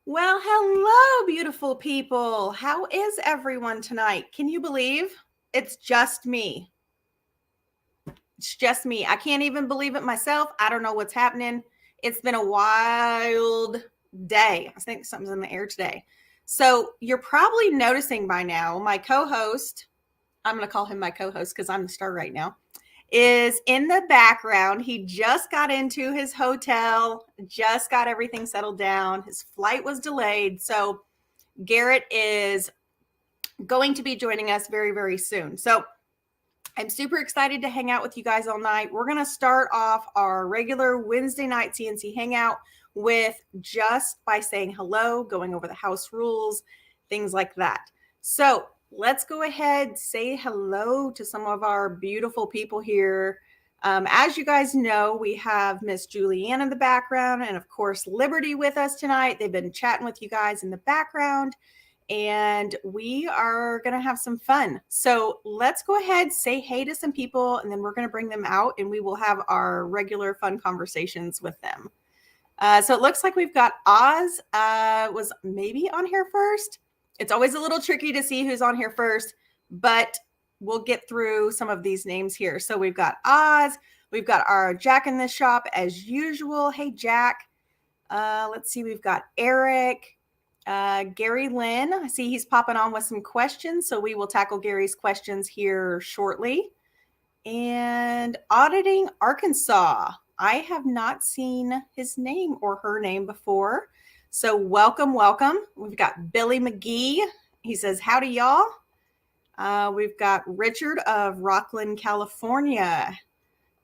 Well, hello, beautiful people. How is everyone tonight? Can you believe it's just me? It's just me. I can't even believe it myself. I don't know what's happening. It's been a wild day. I think something's in the air today. So you're probably noticing by now, my co-host, I'm going to call him my co-host because I'm the star right now, is in the background. He just got into his hotel, just got everything settled down. His flight was delayed. So Garrett is going to be joining us very, very soon. So I'm super excited to hang out with you guys all night. We're going to start off our regular Wednesday night CNC hangout with just by saying hello, going over the house rules, things like that. So let's go ahead, say hello to some of our beautiful people here. As you guys know, we have Miss Julianne in the background and, of course, Liberty with us tonight. They've been chatting with you guys in the background, and we are going to have some fun. So let's go ahead, say hey to some people, and then we're going to bring them out, and we will have our regular fun conversations with them. So it looks like we've got Oz was maybe on here first. It's always a little tricky to see who's on here first, but we'll get through some of these names here. So we've got Oz. We've got our Jack in the shop as usual. Hey, Jack. Let's see. We've got Eric, Gary Lynn. I see he's popping on with some questions. So we will tackle Gary's questions here shortly. And Auditing Arkansas. I have not seen his name or her name before. So welcome, welcome. We've got Billy McGee. He says, howdy, y'all. We've got Richard of Rockland, California.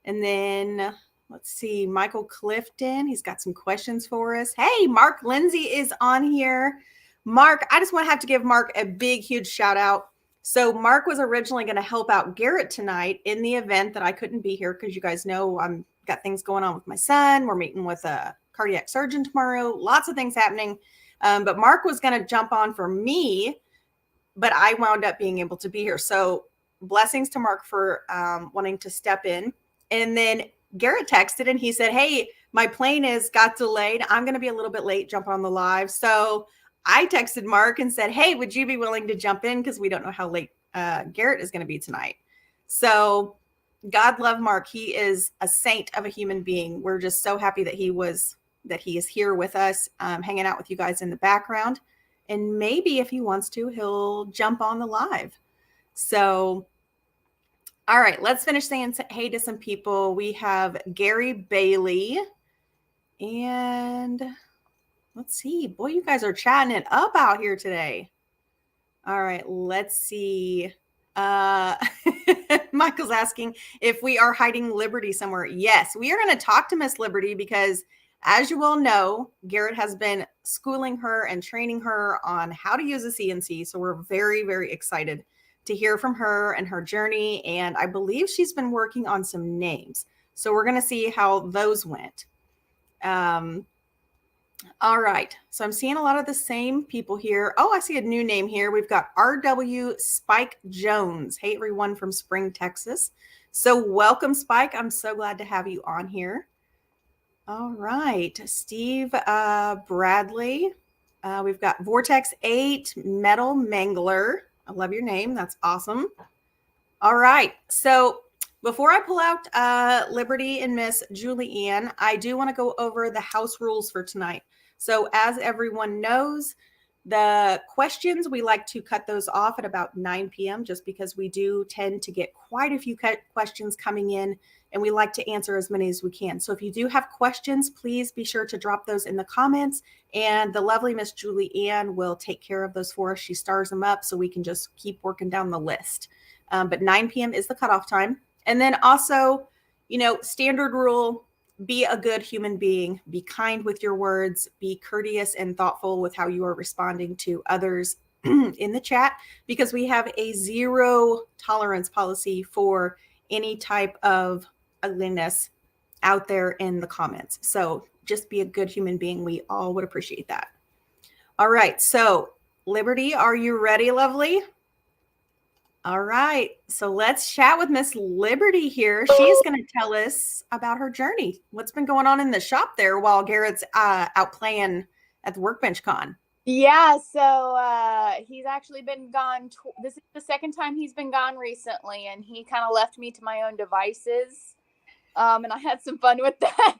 And then let's see, Michael Clifton. He's got some questions for us. Hey, Mark Lindsay is on here. Mark, I just want to have to give Mark a big, huge shout out. So Mark was originally going to help out Garrett tonight in the event that I couldn't be here because you guys know I'm got things going on with my son. We're meeting with a cardiac surgeon tomorrow. Lots of things happening. But Mark was going to jump on for me, but I wound up being able to be here. So blessings to Mark for wanting to step in. And then Garrett texted and he said, hey, my plane got delayed. I'm going to be a little bit late jumping on the live. So I texted Mark and said, hey, would you be willing to jump in? Because we don't know how late Garrett is going to be tonight. So God love Mark. He is a saint of a human being. We're just so happy that he is here with us, hanging out with you guys in the background. And maybe if he wants to, he'll jump on the live. So, all right, let's finish saying hey to some people. We have Gary Bailey. And let's see. Boy, you guys are chatting it up out here today. All right, let's see. Michael's asking if we are hiding Liberty somewhere. Yes, we are going to talk to Miss Liberty because, as you all know, Garrett has been schooling her and training her on how to use a CNC. So we're very, very excited to hear from her and her journey. And I believe she's been working on some names. So we're going to see how those went. All right. So I'm seeing a lot of the same people here. Oh, I see a new name here. We've got RW Spike Jones. Hey, everyone from Spring, Texas. So welcome, Spike. I'm so glad to have you on here. All right. Steve Bradley. We've got Vortex 8 Metal Mangler. I love your name. That's awesome. All right. So before I pull out Liberty and Miss Julianne, I do want to go over the house rules for tonight. So as everyone knows, the questions, we like to cut those off at about 9 p.m. just because we do tend to get quite a few questions coming in, and we like to answer as many as we can. So if you do have questions, please be sure to drop those in the comments, and the lovely Miss Julianne will take care of those for us. She stars them up so we can just keep working down the list. But 9 p.m. is the cutoff time. And then also, standard rule, be a good human being, be kind with your words, be courteous and thoughtful with how you are responding to others in the chat, because we have a 0 tolerance policy for any type of ugliness out there in the comments. So just be a good human being. We all would appreciate that. All right. So Liberty, are you ready, lovely? All right. So let's chat with Miss Liberty here. She's going to tell us about her journey. What's been going on in the shop there while Garrett's out playing at the Workbench Con. Yeah, so he's actually been gone. This is the second time he's been gone recently, and he kind of left me to my own devices. And I had some fun with that.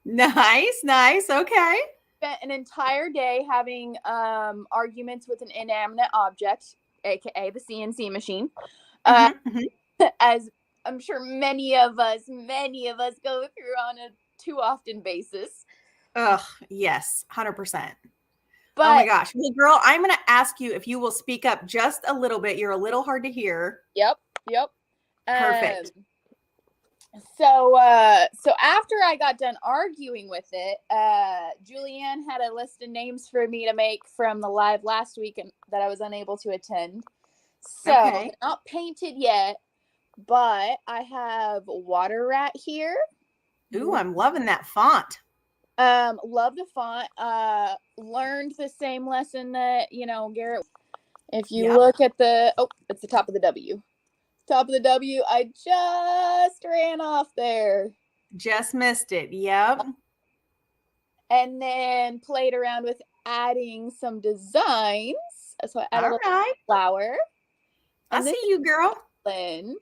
Nice. Okay. Spent an entire day having arguments with an inanimate object, aka the CNC machine. As I'm sure many of us go through on a too often basis. Ugh, yes, 100%. But, oh my gosh. Well, girl, I'm going to ask you if you will speak up just a little bit. You're a little hard to hear. Yep. Perfect. So after I got done arguing with it, Julianne had a list of names for me to make from the live last week that I was unable to attend. So they're not painted yet, but I have Water Rat here. Ooh, I'm loving that font. Love the font. Learned the same lesson that, Garrett, if you look at it's the top of the W. Top of the W, I just ran off there. Just missed it. Yep. And then played around with adding some designs. So I added a little flower. I see you, girl. Lynn.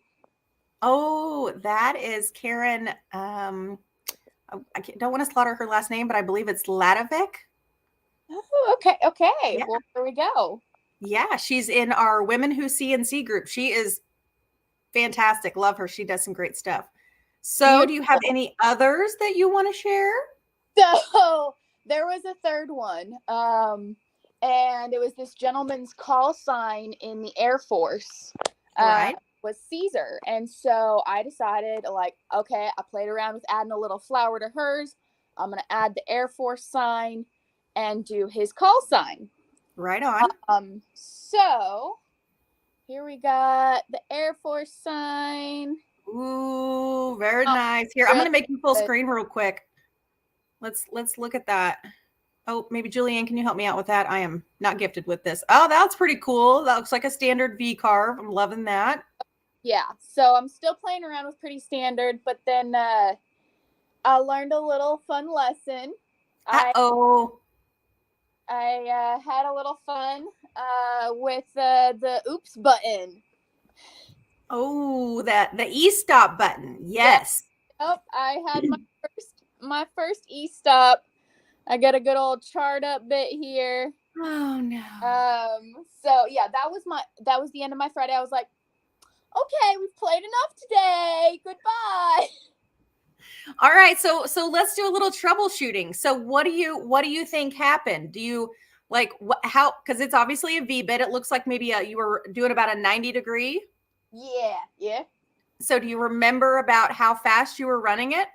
Oh, that is Karen. I don't want to slaughter her last name, but I believe it's Ladovic. Oh, okay. Yeah. Well, there we go. Yeah, she's in our Women Who CNC group. She is fantastic. Love her. She does some great stuff. So do you have any others that you want to share? So there was a third one. And it was this gentleman's call sign in the Air Force. Was Caesar. And so I decided, okay, I played around with adding a little flower to hers. I'm going to add the Air Force sign and do his call sign. Right on. So here we got the Air Force sign. Ooh, very nice. Here, I'm going to make you full screen real quick. Let's look at that. Oh, maybe Julianne, can you help me out with that? I am not gifted with this. Oh, that's pretty cool. That looks like a standard V carve. I'm loving that. Yeah, so I'm still playing around with pretty standard, but then I learned a little fun lesson. I had a little fun with the oops button. Oh, the e-stop button. Yes. Yep, I had my first e-stop. I got a good old chart up bit here. Oh no. So yeah, that was the end of my Friday. I was like, okay, we've played enough today. Goodbye. All right, so let's do a little troubleshooting. So what do you think happened? Do you how, because it's obviously a V bit. It looks like maybe you were doing about a 90 degree. Yeah. So do you remember about how fast you were running it?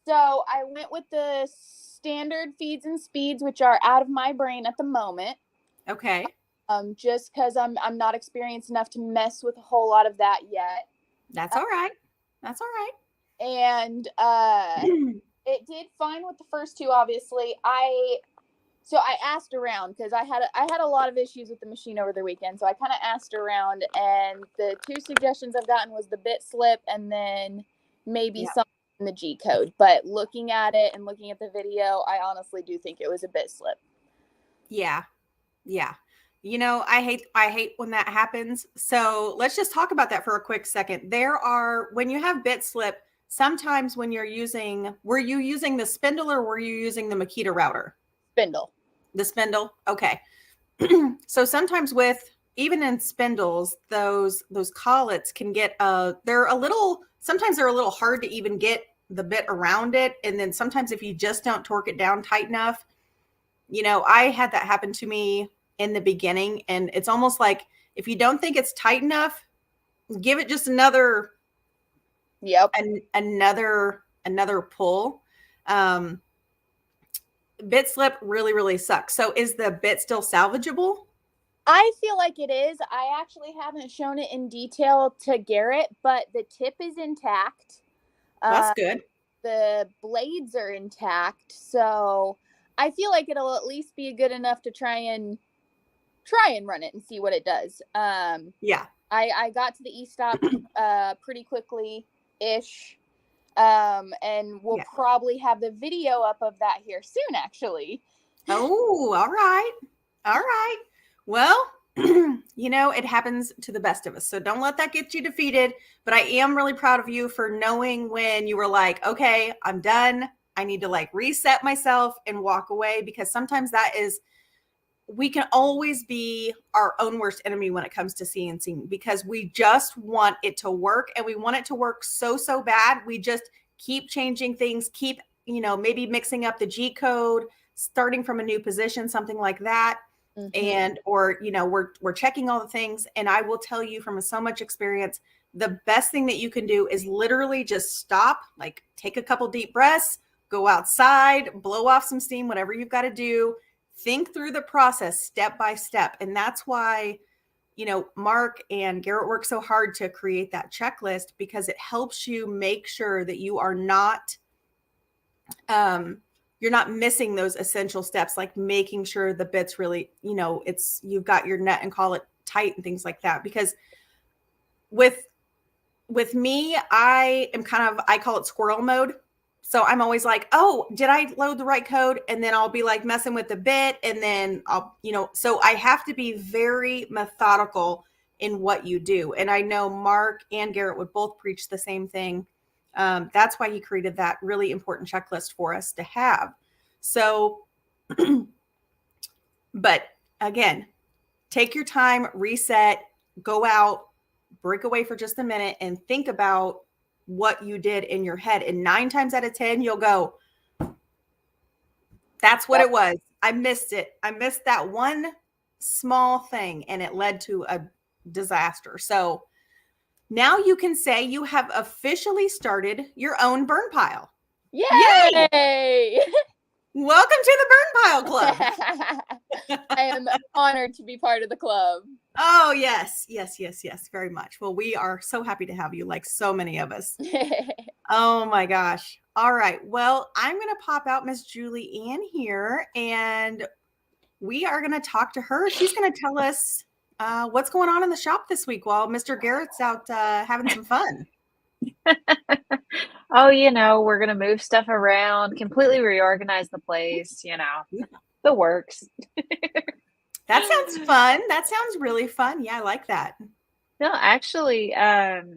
So I went with the standard feeds and speeds, which are out of my brain at the moment. Okay. Just because I'm not experienced enough to mess with a whole lot of that yet. That's all right. And it did fine with the first two, obviously. So I asked around because I had a lot of issues with the machine over the weekend. So I kind of asked around, and the two suggestions I've gotten was the bit slip and then maybe something in the G code. But looking at it and looking at the video, I honestly do think it was a bit slip. Yeah. I hate when that happens. So let's just talk about that for a quick second. When you have bit slip, sometimes when were you using the spindle or were you using the Makita router? Spindle. The spindle. Okay. So sometimes even in spindles, those collets can get sometimes they're a little hard to even get the bit around it. And then sometimes if you just don't torque it down tight enough, I had that happen to me in the beginning. And it's almost like if you don't think it's tight enough, give it just another pull. Bit slip really, really sucks. So is the bit still salvageable? I feel like it is. I actually haven't shown it in detail to Garrett, but the tip is intact. That's good. The blades are intact. So I feel like it'll at least be good enough to try and run it and see what it does. Yeah. I got to the e-stop pretty quickly-ish. And we'll probably have the video up of that here soon, actually. Oh, all right. All right. Well, it happens to the best of us. So don't let that get you defeated. But I am really proud of you for knowing when you were like, okay, I'm done. I need to like reset myself and walk away, because sometimes we can always be our own worst enemy when it comes to CNC, because we just want it to work, and we want it to work so bad. We just keep changing things, keep, maybe mixing up the G code, starting from a new position, something like that. And, or, we're checking all the things. And I will tell you from so much experience, the best thing that you can do is literally just stop, like take a couple deep breaths, go outside, blow off some steam, whatever you've got to do. Think through the process step by step. And that's why, Mark and Garrett work so hard to create that checklist, because it helps you make sure that you are not, you're not missing those essential steps, like making sure the bit's really, you've got your net and collet tight and things like that. Because with me, I call it squirrel mode. So I'm always like, oh, did I load the right code? And then I'll be like messing with the bit. And then so I have to be very methodical in what you do. And I know Mark and Garrett would both preach the same thing. That's why he created that really important checklist for us to have. So, but again, take your time, reset, go out, break away for just a minute, and think about what you did in your head. And 9 times out of 10, you'll go, that's what it was. I missed it. I missed that one small thing, and it led to a disaster. So now you can say you have officially started your own burn pile. Yay! Welcome to the Burn Pile Club. I am honored to be part of the club. Oh, yes. Very much. Well, we are so happy to have you, like so many of us. Oh, my gosh. All right. Well, I'm going to pop out Miss Julie Ann here, and we are going to talk to her. She's going to tell us what's going on in the shop this week while Mr. Garrett's out having some fun. Oh, we're going to move stuff around, completely reorganize the place, the works. That sounds fun. That sounds really fun. Yeah, I like that. No, actually, I've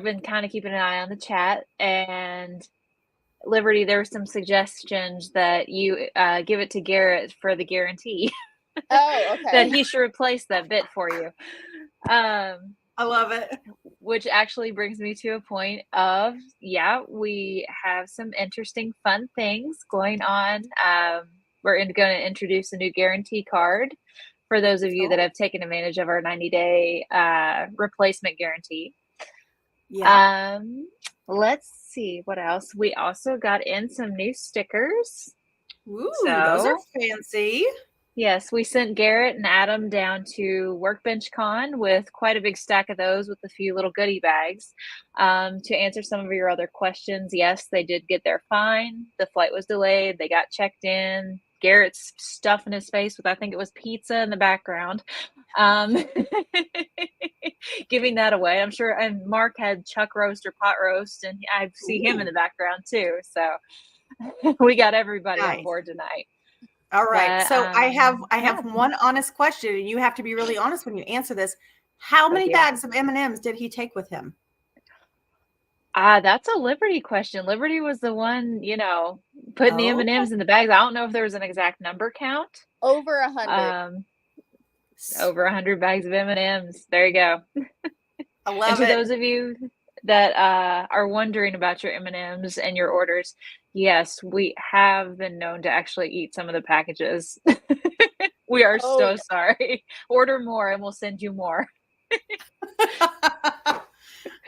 been kind of keeping an eye on the chat, and Liberty, there were some suggestions that you give it to Garrett for the guarantee. Oh, okay. That he should replace that bit for you. I love it. Which actually brings me to a point of, we have some interesting, fun things going on. We're going to introduce a new guarantee card for those of you that have taken advantage of our 90-day replacement guarantee. Yeah. Let's see what else. We also got in some new stickers. Ooh, those are fancy. Yes, we sent Garrett and Adam down to Workbench Con with quite a big stack of those with a few little goodie bags to answer some of your other questions. Yes, they did get there fine. The flight was delayed. They got checked in. Garrett's stuffing his face with, I think it was pizza in the background. Giving that away. I'm sure. And Mark had chuck roast or pot roast, and I see him in the background too. So we got everybody on board tonight. All right. So I have one honest question, and you have to be really honest when you answer this. How many bags of M&Ms did he take with him? That's a Liberty question. Liberty was the one, putting the M&Ms in the bags. I don't know if there was an exact number count. Over 100. Over 100 bags of M&Ms. There you go. I love and to those of you that are wondering about your M&Ms and your orders, yes, we have been known to actually eat some of the packages. We are so sorry. Order more and we'll send you more.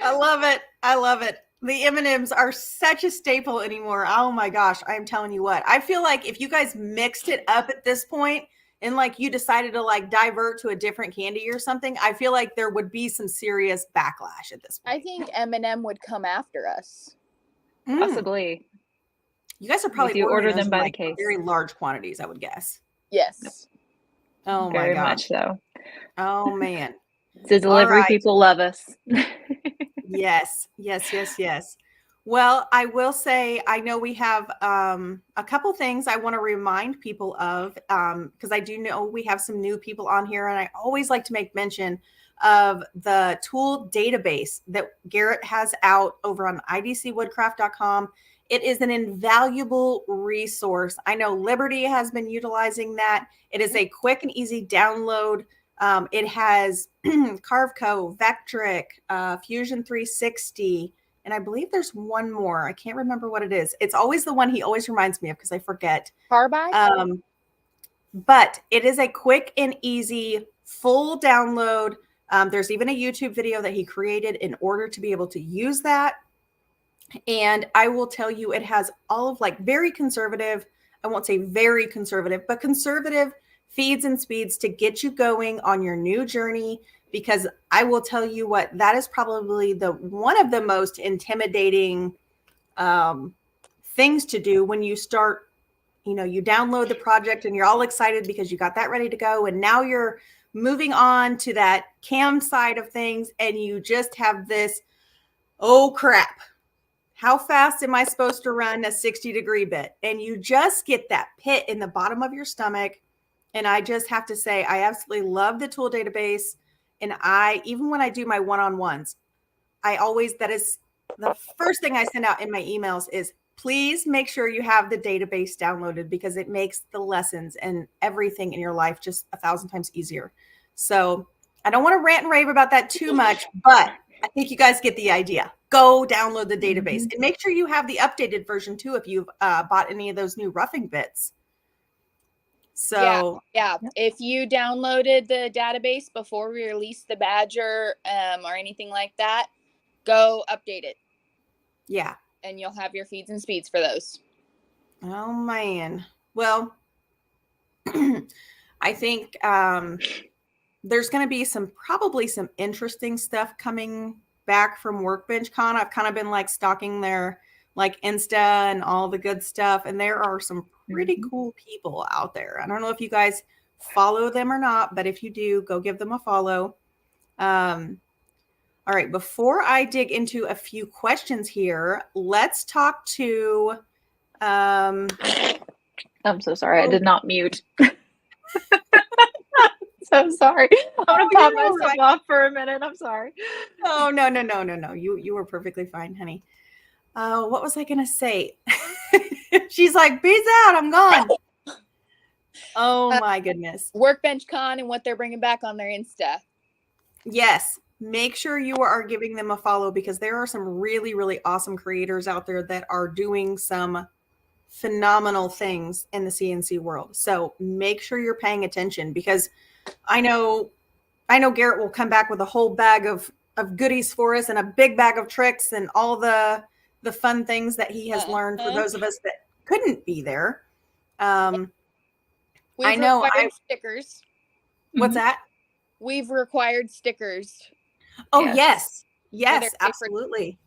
I love it. I love it. The M&Ms are such a staple anymore. Oh my gosh. I'm telling you what, I feel like if you guys mixed it up at this point and like you decided to like divert to a different candy or something, I feel like there would be some serious backlash at this point. I think M&M would come after us. Possibly. You guys are probably if you order them by like the case. Very large quantities, I would guess. Yes. Oh Very my gosh. much so. Oh man. The delivery people love us. Yes. Well, I will say, I know we have a couple things I want to remind people of, because I do know we have some new people on here, and I always like to make mention of the tool database that Garrett has out over on idcwoodcraft.com. It is an invaluable resource. I know Liberty has been utilizing that. It is a quick and easy download. It has Carveco, Vectric, Fusion 360, and I believe there's one more. I can't remember what it is. It's always the one he always reminds me of because I forget. Carbide? But it is a quick and easy full download. There's even a YouTube video that he created in order to be able to use that. And I will tell you, it has all of like very conservative, I won't say very conservative, but conservative feeds and speeds to get you going on your new journey. Because I will tell you what, that is probably one of the most intimidating things to do when you start, you download the project and you're all excited because you got that ready to go. And now you're moving on to that cam side of things. And you just have this, oh crap, how fast am I supposed to run a 60-degree bit? And you just get that pit in the bottom of your stomach. And I just have to say, I absolutely love the tool database. And even when I do my one-on-ones, that is the first thing I send out in my emails is, please make sure you have the database downloaded, because it makes the lessons and everything in your life just 1,000 times easier. So I don't want to rant and rave about that too much, but I think you guys get the idea. Go download the database and make sure you have the updated version too, if you've bought any of those new roughing bits. So yeah. If you downloaded the database before we released the Badger or anything like that, go update it. Yeah. And you'll have your feeds and speeds for those. Oh man. Well, I think there's going to be probably some interesting stuff coming back from Workbench Con. I've kind of been like stalking their like Insta and all the good stuff. And there are some pretty cool people out there. I don't know if you guys follow them or not, but if you do, go give them a follow. All right. Before I dig into a few questions here, let's talk to, I'm so sorry. I did not mute. So sorry. I'm going to pop myself off for a minute. I'm sorry. Oh, no. You were perfectly fine, honey. What was I going to say? She's like, peace out. I'm gone. Oh my goodness. Workbench Con and what they're bringing back on their Insta. Yes. Make sure you are giving them a follow, because there are some really, really awesome creators out there that are doing some phenomenal things in the CNC world. So make sure you're paying attention, because I know Garrett will come back with a whole bag of goodies for us and a big bag of tricks and all the fun things that he has learned for those of us that couldn't be there. We've required stickers. What's that? We've required stickers. Oh, yes, absolutely.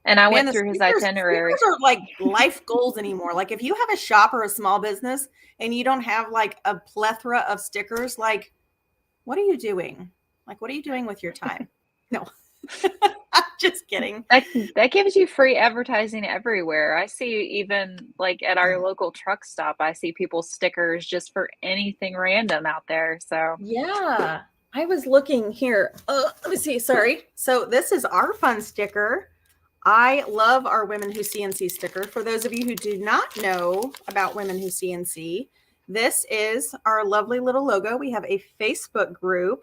And I went through his itinerary. Stickers are like life goals anymore. Like if you have a shop or a small business and you don't have like a plethora of stickers, like what are you doing? Like, what are you doing with your time? No, I'm just kidding. That gives you free advertising everywhere. I see even like at our local truck stop, I see people's stickers just for anything random out there. So yeah, I was looking here. Let me see. Sorry. So this is our fun sticker. I love our Women Who CNC sticker. For those of you who do not know about Women Who CNC, this is our lovely little logo. We have a Facebook group,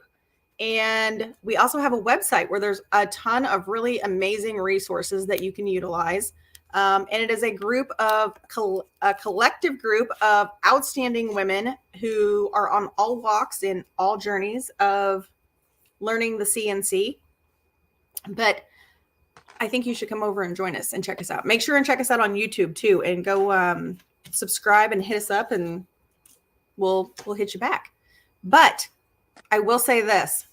and we also have a website where there's a ton of really amazing resources that you can utilize. And it is a collective group of outstanding women who are on all walks in all journeys of learning the CNC. But I think you should come over and join us and check us out. Make sure and check us out on YouTube too, and go subscribe and hit us up, and we'll hit you back. But I will say this: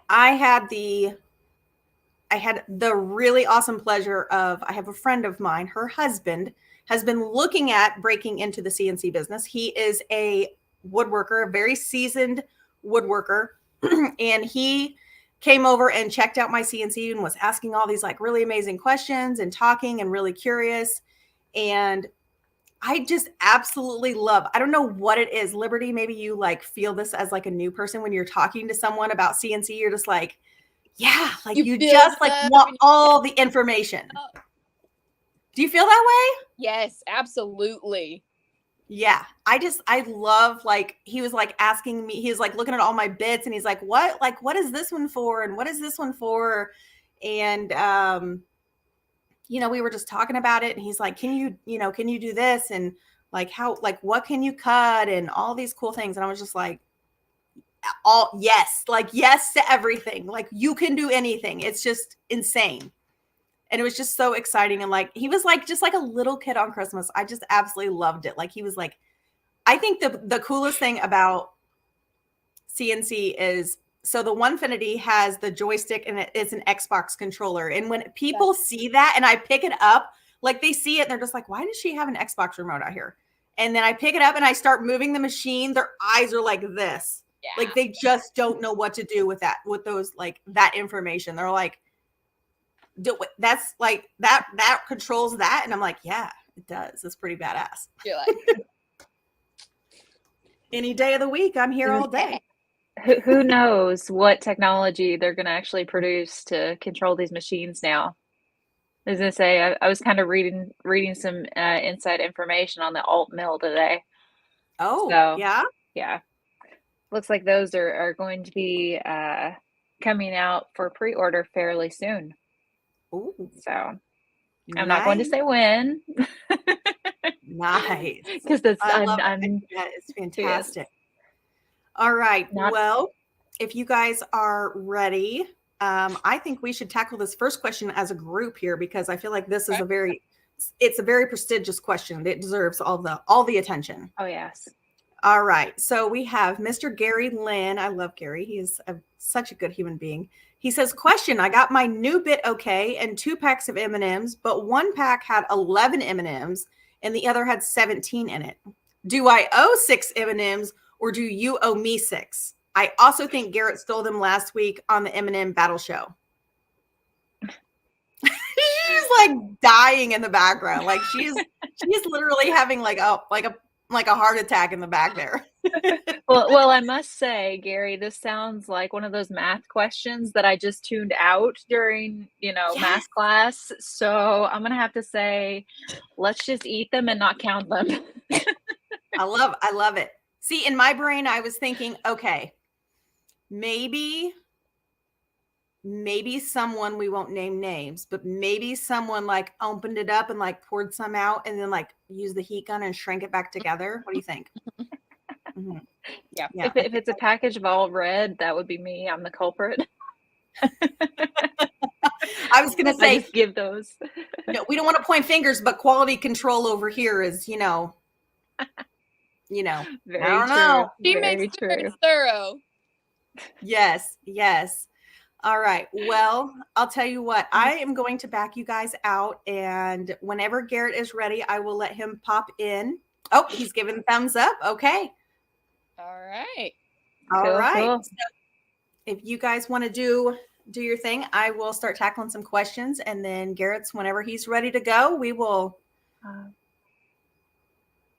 I had the really awesome pleasure of, I have a friend of mine, her husband has been looking at breaking into the CNC business. He is a woodworker, a very seasoned woodworker, and he came over and checked out my CNC and was asking all these like really amazing questions and talking and really curious. And I just absolutely love, I don't know what it is. Liberty, maybe you like feel this as like a new person when you're talking to someone about CNC, you're just like, yeah, like you just like want all the information. Do you feel that way? Yes, absolutely. Yeah. I love, like, he was like asking me, he was like looking at all my bits and he's like, what is this one for? And what is this one for? And, you know, we were just talking about it and he's like, can you do this? And like, what can you cut? And all these cool things. And I was just like, yes to everything. Like, you can do anything. It's just insane. And it was just so exciting. And like, he was like, just like a little kid on Christmas. I just absolutely loved it. Like, he was like, I think the coolest thing about CNC is, so the Onefinity has the joystick and it is an Xbox controller. And when people see that and I pick it up, like they see it and they're just like, why does she have an Xbox remote out here? And then I pick it up and I start moving the machine. Their eyes are like this. Yeah. Like they just don't know what to do with that, with those, like that information. They're like, that's like that controls that. And I'm like, yeah, it does. It's pretty badass. You're like, any day of the week, I'm here all day. Who knows what technology they're going to actually produce to control these machines now. I was going to say, I was kind of reading some inside information on the alt mill today. Oh, so, yeah? Yeah. Looks like those are going to be coming out for pre-order fairly soon. Ooh. So I'm not going to say when. Nice. Because that's that is fantastic. All right. Well, if you guys are ready, I think we should tackle this first question as a group here, because I feel like this is a very prestigious question. It deserves all the attention. Oh, yes. All right. So we have Mr. Gary Lynn. I love Gary. He is such a good human being. He says, question, I got my new bit okay and 2 packs of M&Ms, but 1 pack had 11 M&Ms and the other had 17 in it. Do I owe 6 M&Ms or do you owe me 6? I also think Garrett stole them last week on the M&M battle show. She's like dying in the background. Like she's literally having like a heart attack in the back there. Well, I must say, Gary, this sounds like one of those math questions that I just tuned out during, math class. So I'm going to have to say, let's just eat them and not count them. I love it. See, in my brain, I was thinking, okay, maybe someone, we won't name names, but maybe someone like opened it up and like poured some out and then like used the heat gun and shrank it back together. What do you think? Mm-hmm. Yeah. If it's a package of all red, that would be me. I'm the culprit. I was going to say, just give those. No, we don't want to point fingers, but quality control over here is, very I don't true. know. She makes sure it's thorough. Yes. All right. Well, I'll tell you what, I am going to back you guys out. And whenever Garrett is ready, I will let him pop in. Oh, he's giving thumbs up. Okay. All right. All right. Cool. So if you guys want to do your thing, I will start tackling some questions. And then Garrett's, whenever he's ready to go, we will.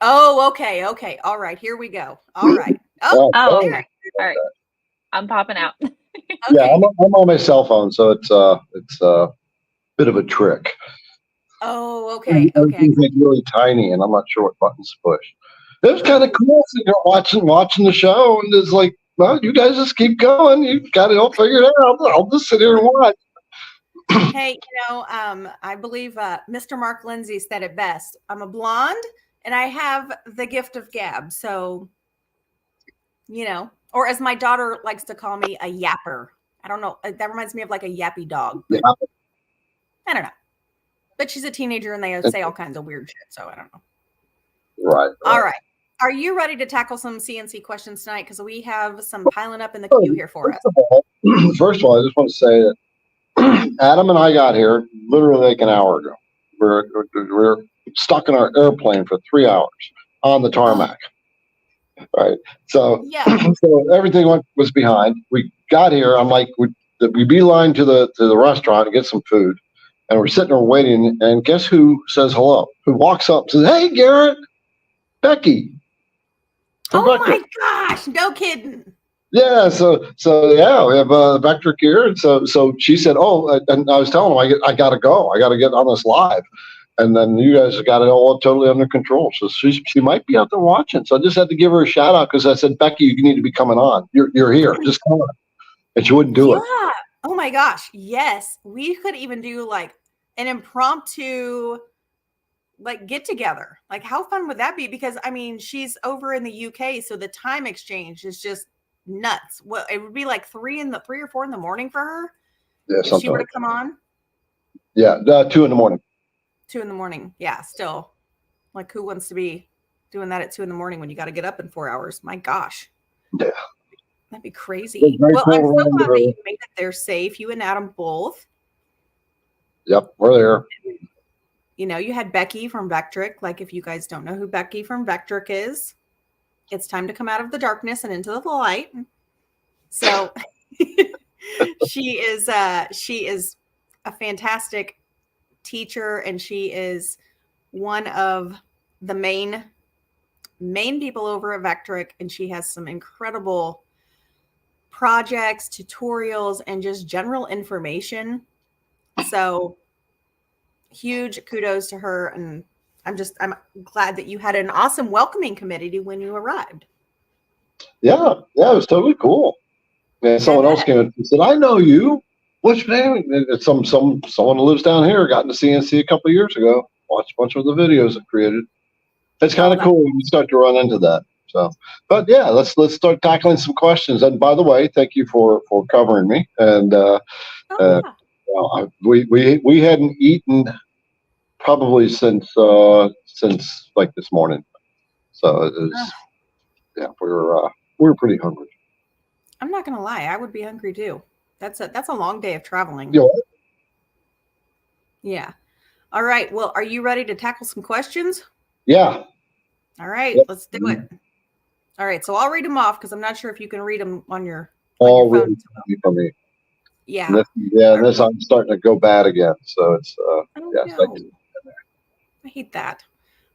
Oh, okay. All right. Here we go. All right. Oh, all right. I'm popping out. Okay. Yeah, I'm on my cell phone, so it's a bit of a trick. Oh, okay. It's like really tiny, and I'm not sure what buttons to push. It was kind of cool sitting there watching the show, and it's like, well, you guys just keep going. You got it all figured out. I'll just sit here and watch. Hey, I believe Mr. Mark Lindsay said it best. I'm a blonde, and I have the gift of gab. So, or as my daughter likes to call me, a yapper. I don't know. That reminds me of like a yappy dog. Yeah. I don't know. But she's a teenager and they say all kinds of weird shit. So I don't know. Right. All right. Are you ready to tackle some CNC questions tonight? Because we have some piling up in the queue here for us. First of all, I just want to say that Adam and I got here literally like an hour ago. We're stuck in our airplane for 3 hours on the tarmac. Right. So, yeah. So everything was behind. We got here. I'm like, we beeline to the restaurant and get some food, and we're sitting there waiting. And guess who says hello? Who walks up and says, "Hey, Garrett, Becky." Oh Vectric. my gosh, no kidding. Yeah, so yeah, we have Vectric here, and so she said, "Oh," and I was telling him, I gotta go, I gotta get on this live, and then you guys got it all totally under control. So she might be out there watching. So I just had to give her a shout out because I said, "Becky, you need to be coming on. You're here, just come on," and she wouldn't do it. Yeah. Oh my gosh. Yes, we could even do like an impromptu like get together. Like how fun would that be? Because I mean, she's over in the UK, so the time exchange is just nuts. Well, it would be like 3 or 4 in the morning for her Yeah, if she something were to like come on. that. Yeah, 2 in the morning. 2 in the morning. Yeah, still. Like who wants to be doing that at 2 in the morning when you got to get up in 4 hours? My gosh. Yeah. That'd be crazy. Well, I'm so glad that you made it there safe. You and Adam both. Yep, we're there. You know, you had Becky from Vectric. Like, if you guys don't know who Becky from Vectric is, it's time to come out of the darkness and into the light. So she is a fantastic teacher, and she is one of the main people over at Vectric, and she has some incredible projects, tutorials, and just general information. So huge kudos to her, and I'm glad that you had an awesome welcoming committee when you arrived. Yeah, it was totally cool. And someone else came in and said, "I know you. What's your name?" And it's someone who lives down here, got into CNC a couple of years ago. Watched a bunch of the videos I created. It's kind of cool when you start to run into that. So, but yeah, let's start tackling some questions. And by the way, thank you for covering me. And we hadn't eaten probably since like this morning. So it was, yeah, we were pretty hungry. I'm not gonna lie, I would be hungry too. That's a long day of traveling. You know, yeah. All right. Well, are you ready to tackle some questions? yeah. All right, Yep. let's do it. All right, so I'll read them off because I'm not sure if you can read them on your All phone. really easy for me. Yeah. This I'm starting to go bad again. So it's yes. No. I hate that.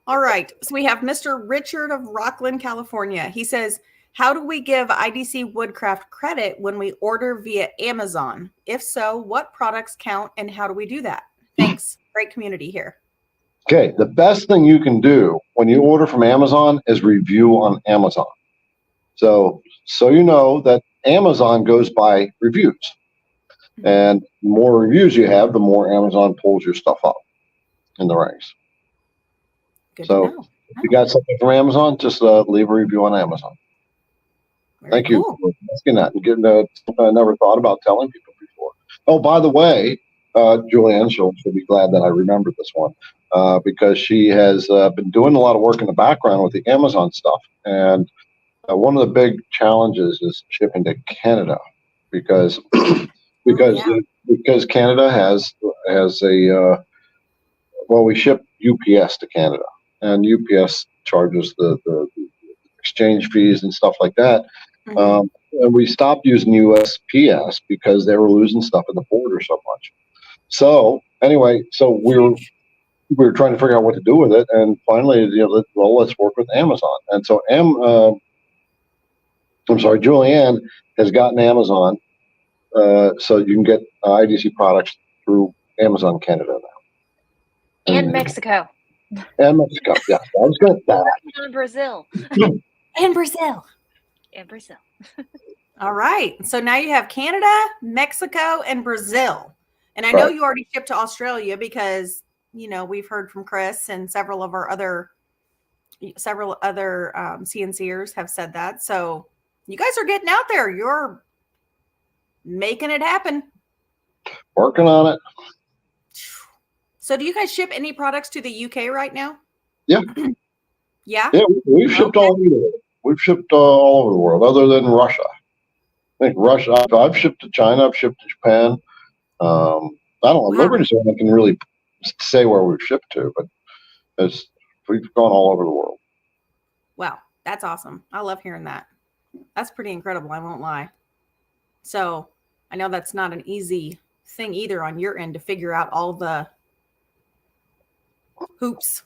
All right. So we have Mr. Richard of Rockland, California. He says, how do we give IDC Woodcraft credit when we order via Amazon? If so, what products count and how do we do that? Thanks. Great community here. Okay. The best thing you can do when you order from Amazon is review on Amazon. So you know that Amazon goes by reviews. And the more reviews you have, the more Amazon pulls your stuff up in the ranks. Good so to know. if you got something from Amazon, just leave a review on Amazon. Thank you for asking that and getting something I never thought about telling people before. Oh, by the way, Julianne, she'll be glad that I remembered this one because she has been doing a lot of work in the background with the Amazon stuff. And one of the big challenges is shipping to Canada because Canada has a we ship UPS to Canada, and UPS charges the exchange fees and stuff like that. And we stopped using USPS because they were losing stuff at the border so much. So anyway, we were trying to figure out what to do with it, and finally, let's work with Amazon. And so Julianne has gotten Amazon, so you can get IDC products through Amazon Canada now. And Mexico. And Mexico, yeah. I was good at that. And Brazil. And Brazil. And Brazil. All right. So now you have Canada, Mexico, and Brazil. And I know you already shipped to Australia because, we've heard from Chris and several other CNCers have said that. So you guys are getting out there. You're making it happen. Working on it. So do you guys ship any products to the UK right now? Yeah. Yeah? Yeah, we've shipped all over the world. We've shipped all over the world other than Russia. I think Russia, I've shipped to China, I've shipped to Japan. I don't know, Liberty's one I can really say where we've shipped to, but we've gone all over the world. Wow, that's awesome. I love hearing that. That's pretty incredible, I won't lie. So I know that's not an easy thing either on your end to figure out all the hoops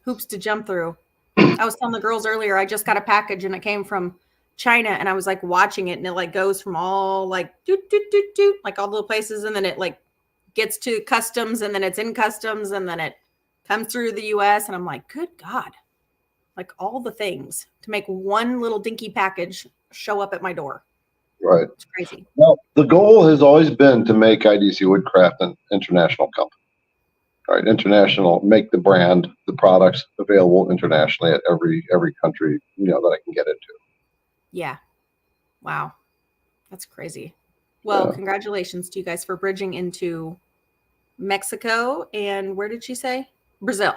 to jump through. I was telling the girls earlier, I just got a package and it came from China, and I was like watching it, and it like goes from all like doot, doot, doot, doot, like all the places, and then it like gets to customs, and then it's in customs, and then it comes through the US, and I'm like, good God, like all the things to make one little dinky package show up at my door. Right. It's crazy. Well, the goal has always been to make IDC Woodcraft an international company. Right, international, make the brand, the products available internationally at every country, that I can get into. Yeah. Wow. That's crazy. Well, Yeah. Congratulations to you guys for bridging into Mexico, and where did she say? Brazil.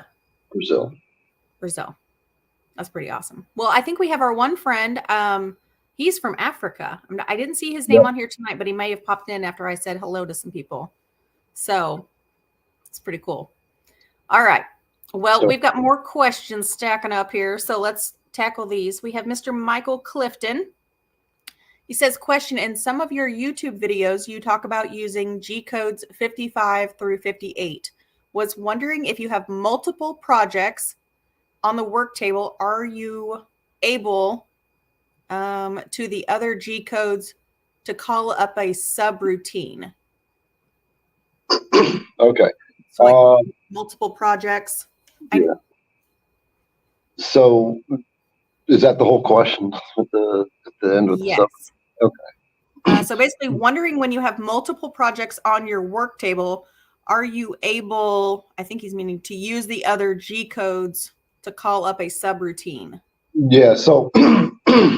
That's pretty awesome. Well, I think we have our one friend. He's from Africa. I didn't see his name on here tonight, but he may have popped in after I said hello to some people. So it's pretty cool. All right. Well, we've got more questions stacking up here, so let's tackle these. We have Mr. Michael Clifton. He says, question, in some of your YouTube videos, you talk about using G codes 55 through 58. Was wondering if you have multiple projects on the work table, are you able to the other G codes to call up a subroutine? Okay. So like multiple projects. Yeah. So is that the whole question at the end of the yes. stuff? Okay. So basically wondering, when you have multiple projects on your work table, are you able, I think he's meaning, to use the other G codes to call up a subroutine? Yeah. So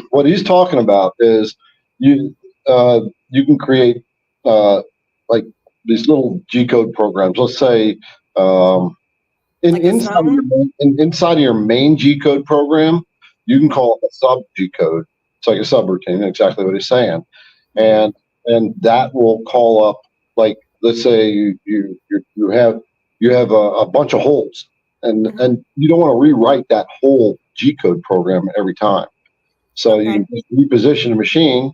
what he's talking about is you can create like these little G code programs. Let's say inside of your main G code program, you can call it a sub G code. It's like a subroutine, exactly what he's saying, and that will call up, like, let's say you have a bunch of holes, and you don't want to rewrite that whole G code program every time. So you can just reposition a machine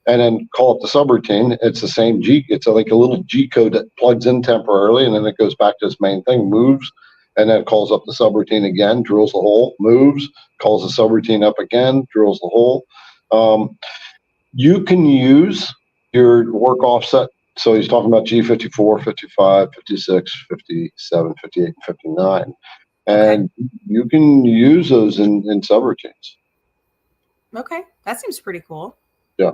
and then call up the subroutine. It's the same it's like a little G code that plugs in temporarily, and then it goes back to its main thing, moves, and then it calls up the subroutine again, drills the hole, moves, calls the subroutine up again, drills the hole. You can use your work offset. So he's talking about G54, 55, 56, 57, 58, and 59. And you can use those in subroutines. Okay. That seems pretty cool. Yeah.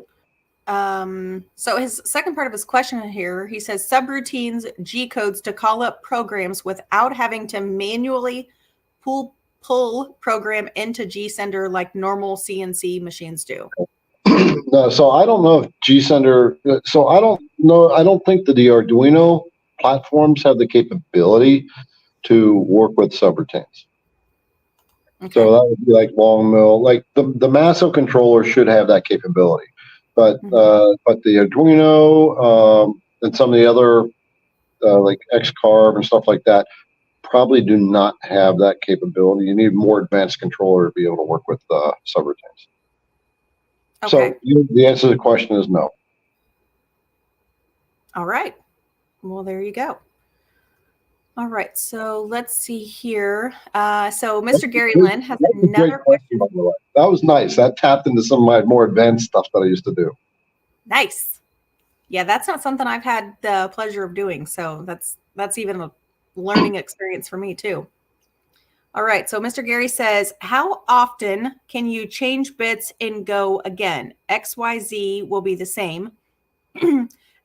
So his second part of his question here, he says subroutines, G codes to call up programs without having to manually pull program into G sender like normal CNC machines do. No, so I don't know if G-Sender, so I don't know, I don't think that the Arduino platforms have the capability to work with subroutines. Okay. So that would be like long mill, like the Masso controller should have that capability, but the Arduino and some of the other like Xcarve and stuff like that probably do not have that capability. You need more advanced controller to be able to work with subroutines. Okay. So the answer to the question is no. All right. Well, there you go. All right. So let's see here. So Mr. Gary Lynn has another question. That was nice. That tapped into some of my more advanced stuff that I used to do. Nice. Yeah, that's not something I've had the pleasure of doing. So that's even a learning experience for me too. All right. So Mr. Gary says, how often can you change bits and go again? XYZ will be the same.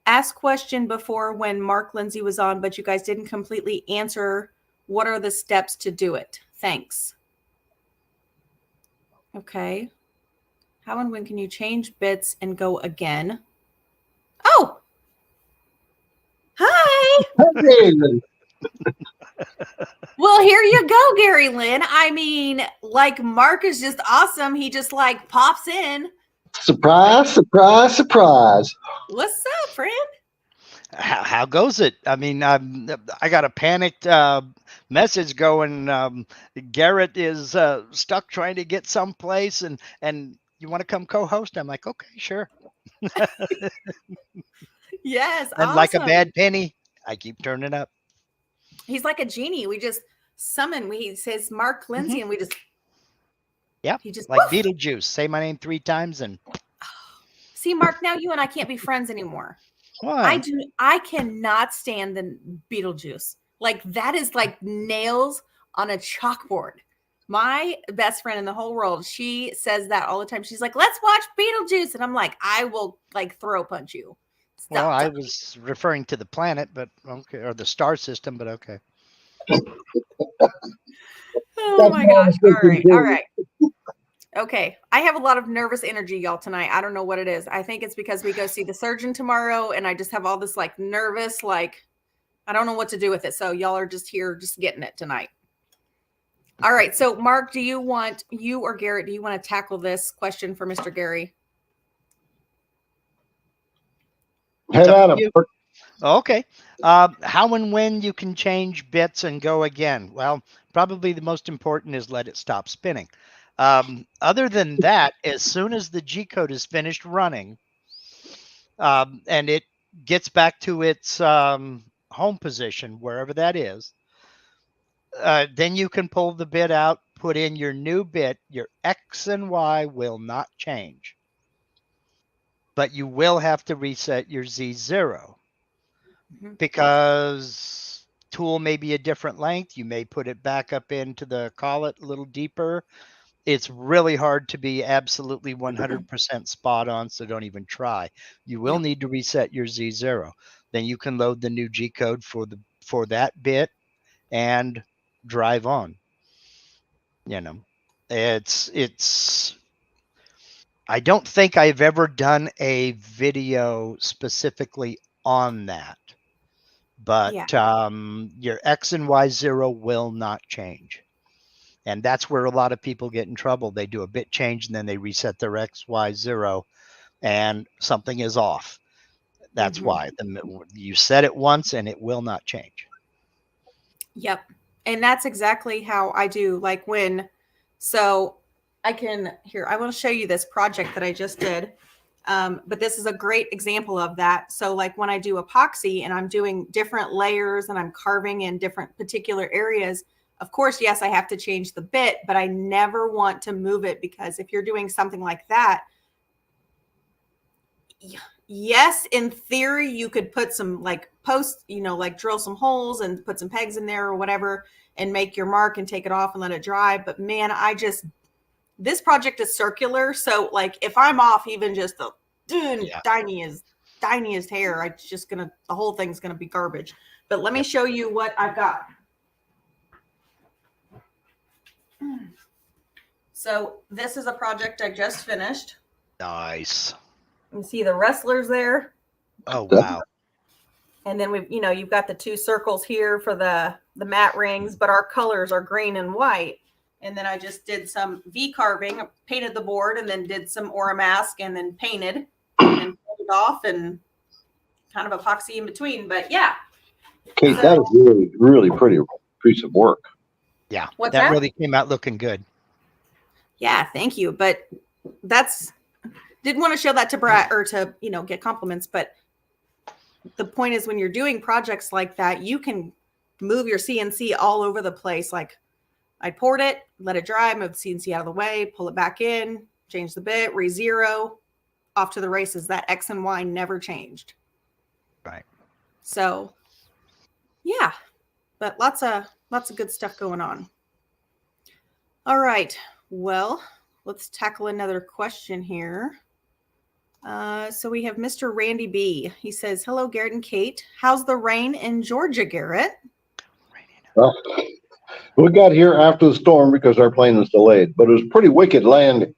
Ask question before when Mark Lindsay was on, but you guys didn't completely answer. What are the steps to do it? Thanks. Okay. How and when can you change bits and go again? Oh. Hi. Well, here you go, Gary Lynn. I mean, like, Mark is just awesome. He just like pops in. Surprise, surprise, surprise. What's up, friend? How goes it? I mean, I got a panicked message going. Garrett is stuck trying to get someplace, and you want to come co-host? I'm like, okay, sure. Yes, And like a awesome. bad penny, I keep turning up. He's like a genie. We just summon. He says Mark Lindsay, and we just Yep. he just Like woof. Beetlejuice. Say my name 3 times and See, Mark, now you and I can't be friends anymore. why? I cannot stand the Beetlejuice. Like that is like nails on a chalkboard. My best friend in the whole world, she says that all the time. She's like, let's watch Beetlejuice. And I'm like, I will like throw punch you. Well, Stop. I was referring to the planet, but okay, or the star system, but okay. Oh my gosh. All right. Okay. I have a lot of nervous energy, y'all, tonight. I don't know what it is. I think it's because we go see the surgeon tomorrow, and I just have all this like nervous, like, I don't know what to do with it. So y'all are just here, just getting it tonight. All right. So, Mark, do you or Garrett, do you want to tackle this question for Mr. Gary? Head up at to him. you. Okay. How and when you can change bits and go again? Well, probably the most important is let it stop spinning. Other than that, as soon as the G code is finished running and it gets back to its home position, wherever that is, then you can pull the bit out, put in your new bit. Your X and Y will not change, but you will have to reset your Z0 because tool may be a different length. You may put it back up into the collet a little deeper. It's really hard to be absolutely 100% spot on, so don't even try. You will need to reset your Z0. Then you can load the new G code for that bit and drive on. You know, it's I don't think I've ever done a video specifically on that, but your X and Y0 will not change. And that's where a lot of people get in trouble. They do a bit change and then they reset their XY0 and something is off. That's why you set it once and it will not change. Yep. And that's exactly how I do. Like so I want to show you this project that I just did. But this is a great example of that. So like when I do epoxy and I'm doing different layers and I'm carving in different particular areas, of course, yes, I have to change the bit, but I never want to move it because if you're doing something like that, yes, in theory, you could put some like like drill some holes and put some pegs in there or whatever and make your mark and take it off and let it dry. But man, this project is circular. So like if I'm off even just the tiniest hair, the whole thing's going to be garbage. But let me show you what I've got. So this is a project I just finished. Nice. You see the wrestlers there. Oh, wow. And then you've got the 2 circles here for the mat rings, but our colors are green and white. And then I just did some V carving, I painted the board and then did some Aura mask and then painted and pulled it off and kind of epoxy in between. But yeah. Kate, that is really, really pretty piece of work. Yeah. That really came out looking good. Yeah, thank you. But didn't want to show that to Brett or to, get compliments. But the point is when you're doing projects like that, you can move your CNC all over the place. Like I poured it, let it dry, move the CNC out of the way, pull it back in, change the bit, re-zero, off to the races. That X and Y never changed. Right. So yeah, but lots of good stuff going on. All right. Well, let's tackle another question here. So we have Mr. Randy B. He says, hello, Garrett and Kate. How's the rain in Georgia, Garrett? Well, we got here after the storm because our plane was delayed, but it was pretty wicked landing.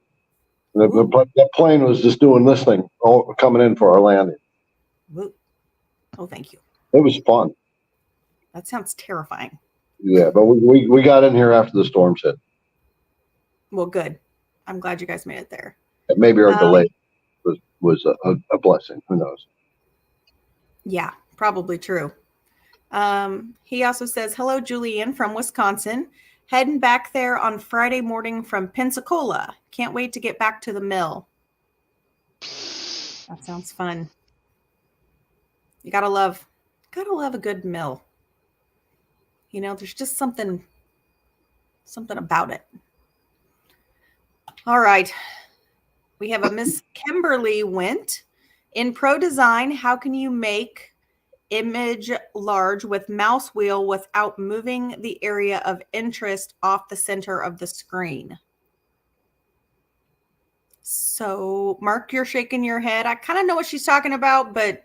That plane was just doing this thing, coming in for our landing. Oh, thank you. It was fun. That sounds terrifying. Yeah, but we got in here after the storms hit. Well, good. I'm glad you guys made it there. And maybe our delay was a blessing. Who knows? Yeah, probably true. He also says, hello, Julianne from Wisconsin. Heading back there on Friday morning from Pensacola. Can't wait to get back to the mill. That sounds fun. You gotta love a good mill. You know, there's just something about it. All right. We have a Miss Kimberly Went. In Pro Design, how can you make image large with mouse wheel without moving the area of interest off the center of the screen? So, Mark, you're shaking your head. I kind of know what she's talking about, but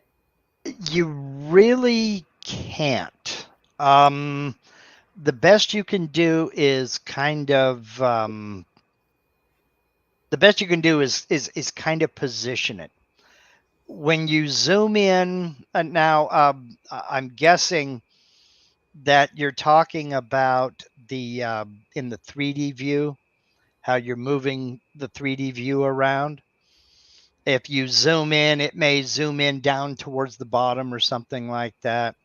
You really can't. The best you can do is kind of kind of position it. When you zoom in, now I'm guessing that you're talking about the in the 3D view, how you're moving the 3D view around. If you zoom in, it may zoom in down towards the bottom or something like that.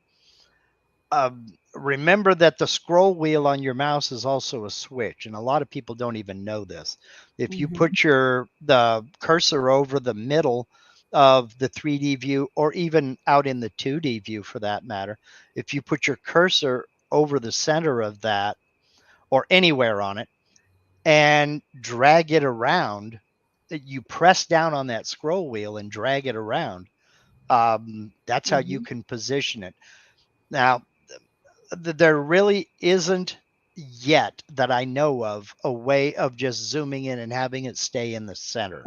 Remember that the scroll wheel on your mouse is also a switch, and a lot of people don't even know this. If you put the cursor over the middle of the 3D view, or even out in the 2D view for that matter, if you put your cursor over the center of that or anywhere on it and drag it around, you press down on that scroll wheel and drag it around. That's how you can position it. Now, there really isn't yet that I know of a way of just zooming in and having it stay in the center.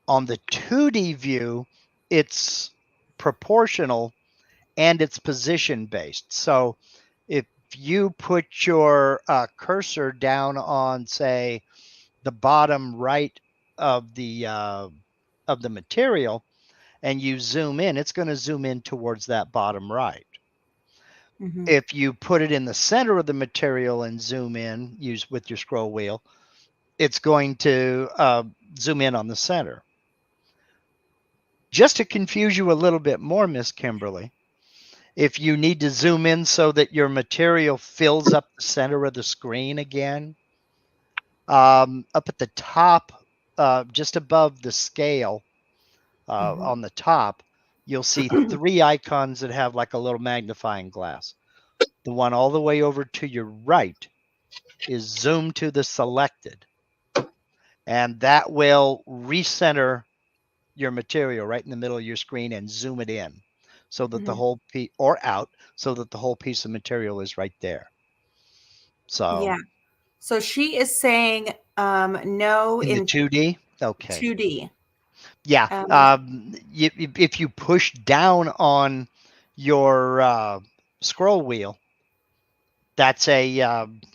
On the 2D view, it's proportional and it's position based. So if you put your cursor down on, say, the bottom right of the material and you zoom in, it's going to zoom in towards that bottom right. If you put it in the center of the material and zoom in, use with your scroll wheel, it's going to zoom in on the center. Just to confuse you a little bit more, Miss Kimberly, if you need to zoom in so that your material fills up the center of the screen again, up at the top, just above the scale on the top, you'll see 3 icons that have like a little magnifying glass. The one all the way over to your right is zoom to the selected, and that will recenter your material right in the middle of your screen and zoom it in so that the whole piece, or out, so that the whole piece of material is right there. So yeah. So she is saying no in the 2D. Okay. 2D. Yeah. If you push down on your scroll wheel, that's your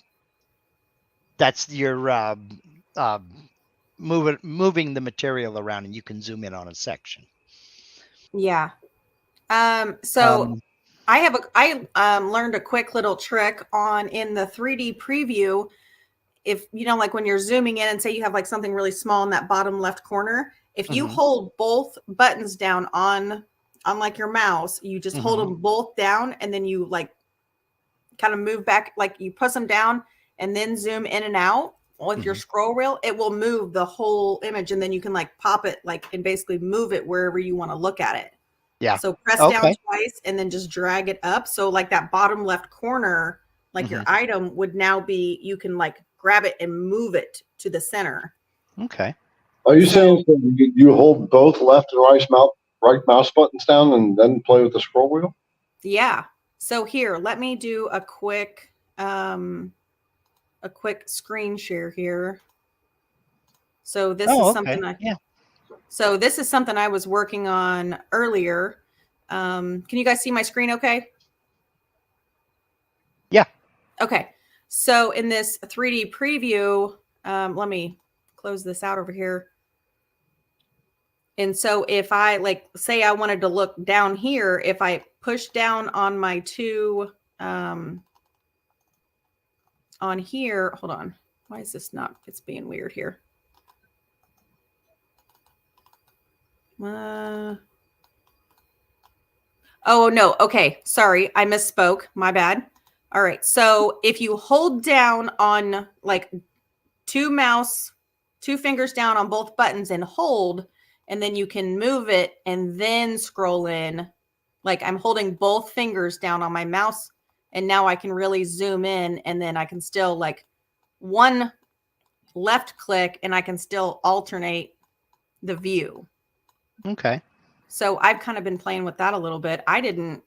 moving the material around, and you can zoom in on a section. Yeah. So I learned a quick little trick in the 3D preview. If you know, like when you're zooming in and say you have like something really small in that bottom left corner, if you hold both buttons down on like your mouse, you just hold them both down and then you like kind of move back, like you press them down and then zoom in and out with your scroll wheel, it will move the whole image, and then you can like pop it like and basically move it wherever you want to look at it. Yeah. So press down twice and then just drag it up. So like that bottom left corner, like your item would now be, you can like grab it and move it to the center. Okay. Are you saying you hold both left and right mouse buttons down and then play with the scroll wheel? Yeah. So here, let me do a quick screen share here. So this is something So this is something I was working on earlier. Can you guys see my screen okay? Yeah. Okay. So in this 3D preview, let me close this out over here. And so if I like, say I wanted to look down here, if I push down on my two, on here, hold on. Why is this not, it's being weird here. Oh no. Okay. Sorry. I misspoke. My bad. All right. So if you hold down on like two fingers down on both buttons and hold, and then you can move it and then scroll in. Like I'm holding both fingers down on my mouse, and now I can really zoom in, and then I can still like one left click and I can still alternate the view. Okay. So I've kind of been playing with that a little bit. I don't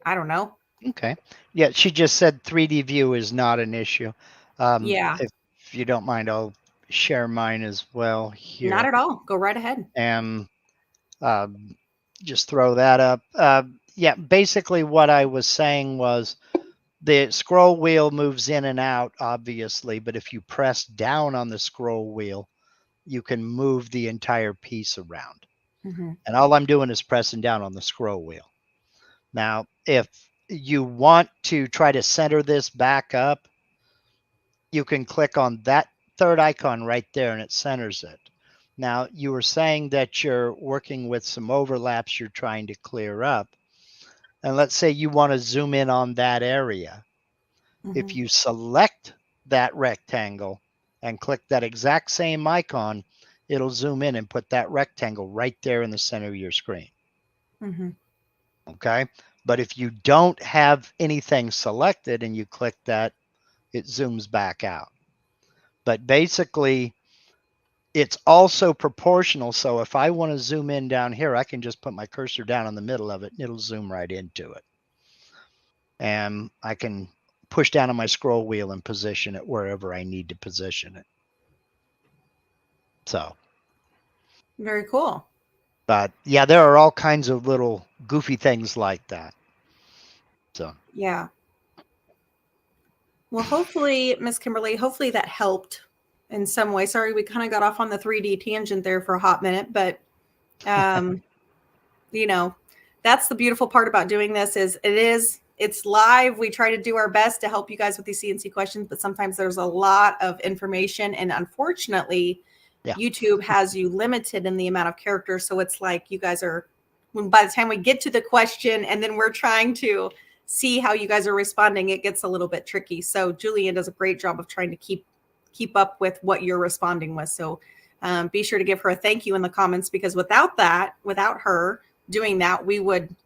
know. Okay. Yeah, she just said 3D view is not an issue. Yeah. If you don't mind, I'll share mine as well here. Not at all. Go right ahead. And just throw that up. Yeah, basically what I was saying was the scroll wheel moves in and out, obviously, but if you press down on the scroll wheel, you can move the entire piece around. Mm-hmm. And all I'm doing is pressing down on the scroll wheel. Now, if you want to try to center this back up, you can click on that third icon right there and it centers it. Now, you were saying that you're working with some overlaps you're trying to clear up. And let's say you want to zoom in on that area. Mm-hmm. If you select that rectangle and click that exact same icon, it'll zoom in and put that rectangle right there in the center of your screen. Mm-hmm. Okay. But if you don't have anything selected and you click that, it zooms back out. But basically, it's also proportional. So if I want to zoom in down here, I can just put my cursor down in the middle of it and it'll zoom right into it. And I can push down on my scroll wheel and position it wherever I need to position it. So. Very cool. But yeah, there are all kinds of little goofy things like that. So. Yeah. Well, hopefully, Miss Kimberly, hopefully that helped in some way. Sorry, we kind of got off on the 3D tangent there for a hot minute, but you know, that's the beautiful part about doing this is it's live. We try to do our best to help you guys with these CNC questions, but sometimes there's a lot of information, and unfortunately, YouTube has you limited in the amount of characters. So it's like you guys are, by the time we get to the question and then we're trying to see how you guys are responding, it gets a little bit tricky. So Julian does a great job of trying to keep up with what you're responding with. So be sure to give her a thank you in the comments, because without her doing that, we would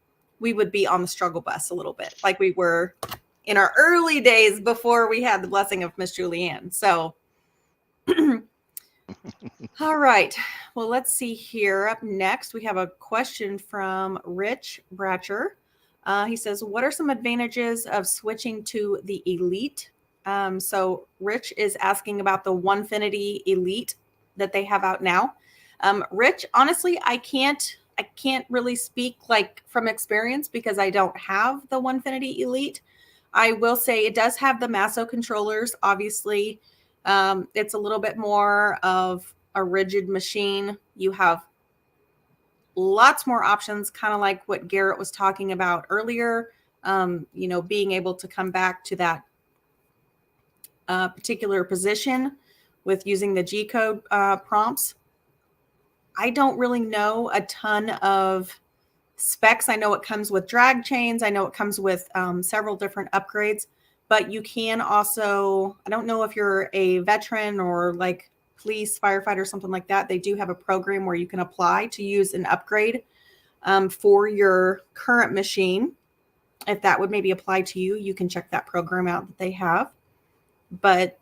be on the struggle bus a little bit, like we were in our early days before we had the blessing of Miss Julianne. So all right. Well, let's see here. Up next, we have a question from Rich Bratcher. He says, what are some advantages of switching to the Elite? So Rich is asking about the Onefinity Elite that they have out now. Rich, honestly, I can't really speak like from experience because I don't have the Onefinity Elite. I will say it does have the Masso controllers. Obviously, it's a little bit more of a rigid machine. You have lots more options, kind of like what Garrett was talking about earlier. Being able to come back to that particular position with using the G-code prompts. I don't really know a ton of specs. I know it comes with drag chains. I know it comes with several different upgrades, but you can also, I don't know if you're a veteran or like police, firefighter, something like that. They do have a program where you can apply to use an upgrade for your current machine. If that would maybe apply to you, you can check that program out that they have. But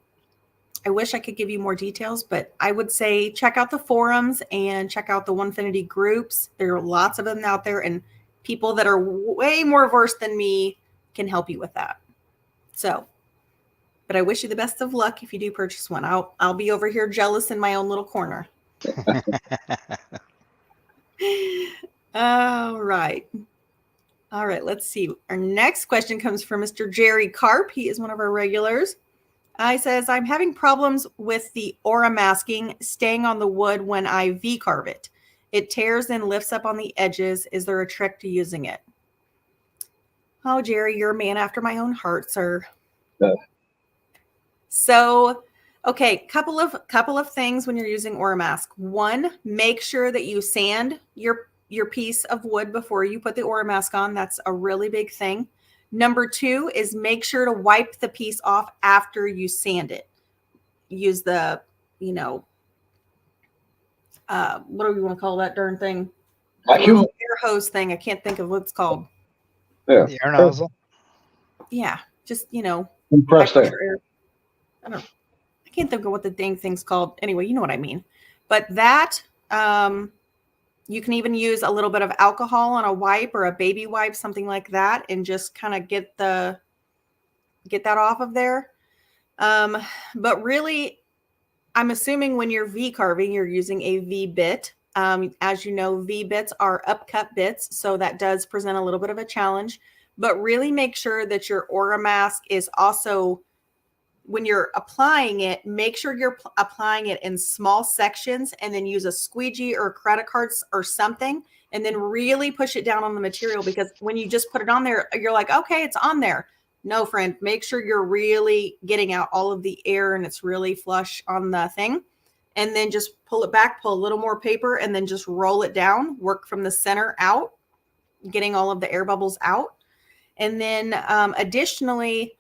I wish I could give you more details, but I would say check out the forums and check out the Onefinity groups. There are lots of them out there, and people that are way more versed than me can help you with that. So, but I wish you the best of luck if you do purchase one. I'll be over here jealous in my own little corner. All right. Let's see. Our next question comes from Mr. Jerry Karp. He is one of our regulars. He says, I'm having problems with the aura masking staying on the wood when I V-carve it. It tears and lifts up on the edges. Is there a trick to using it? Oh, Jerry, you're a man after my own heart, sir. Yeah. So, okay, couple of things when you're using aura mask. One, make sure that you sand your piece of wood before you put the aura mask on. That's a really big thing. Number two is make sure to wipe the piece off after you sand it. Use the, what do we want to call that darn thing? Vacuum? Little air hose thing. I can't think of what it's called. Yeah. The air nozzle. Yeah, just Compressed air. air. I can't think of what the dang thing's called. Anyway, you know what I mean. But that you can even use a little bit of alcohol on a wipe or a baby wipe, something like that, and just kind of get that off of there. But really, I'm assuming when you're V carving, you're using a V bit. As you know, V bits are upcut bits, so that does present a little bit of a challenge. But really make sure that your Aura mask is also, when you're applying it, make sure you're applying it in small sections, and then use a squeegee or credit cards or something, and then really push it down on the material, because when you just put it on there, you're like, okay, it's on there. No, friend, make sure you're really getting out all of the air and it's really flush on the thing. And then just pull it back, pull a little more paper, and then just roll it down, work from the center out, getting all of the air bubbles out. And then additionally,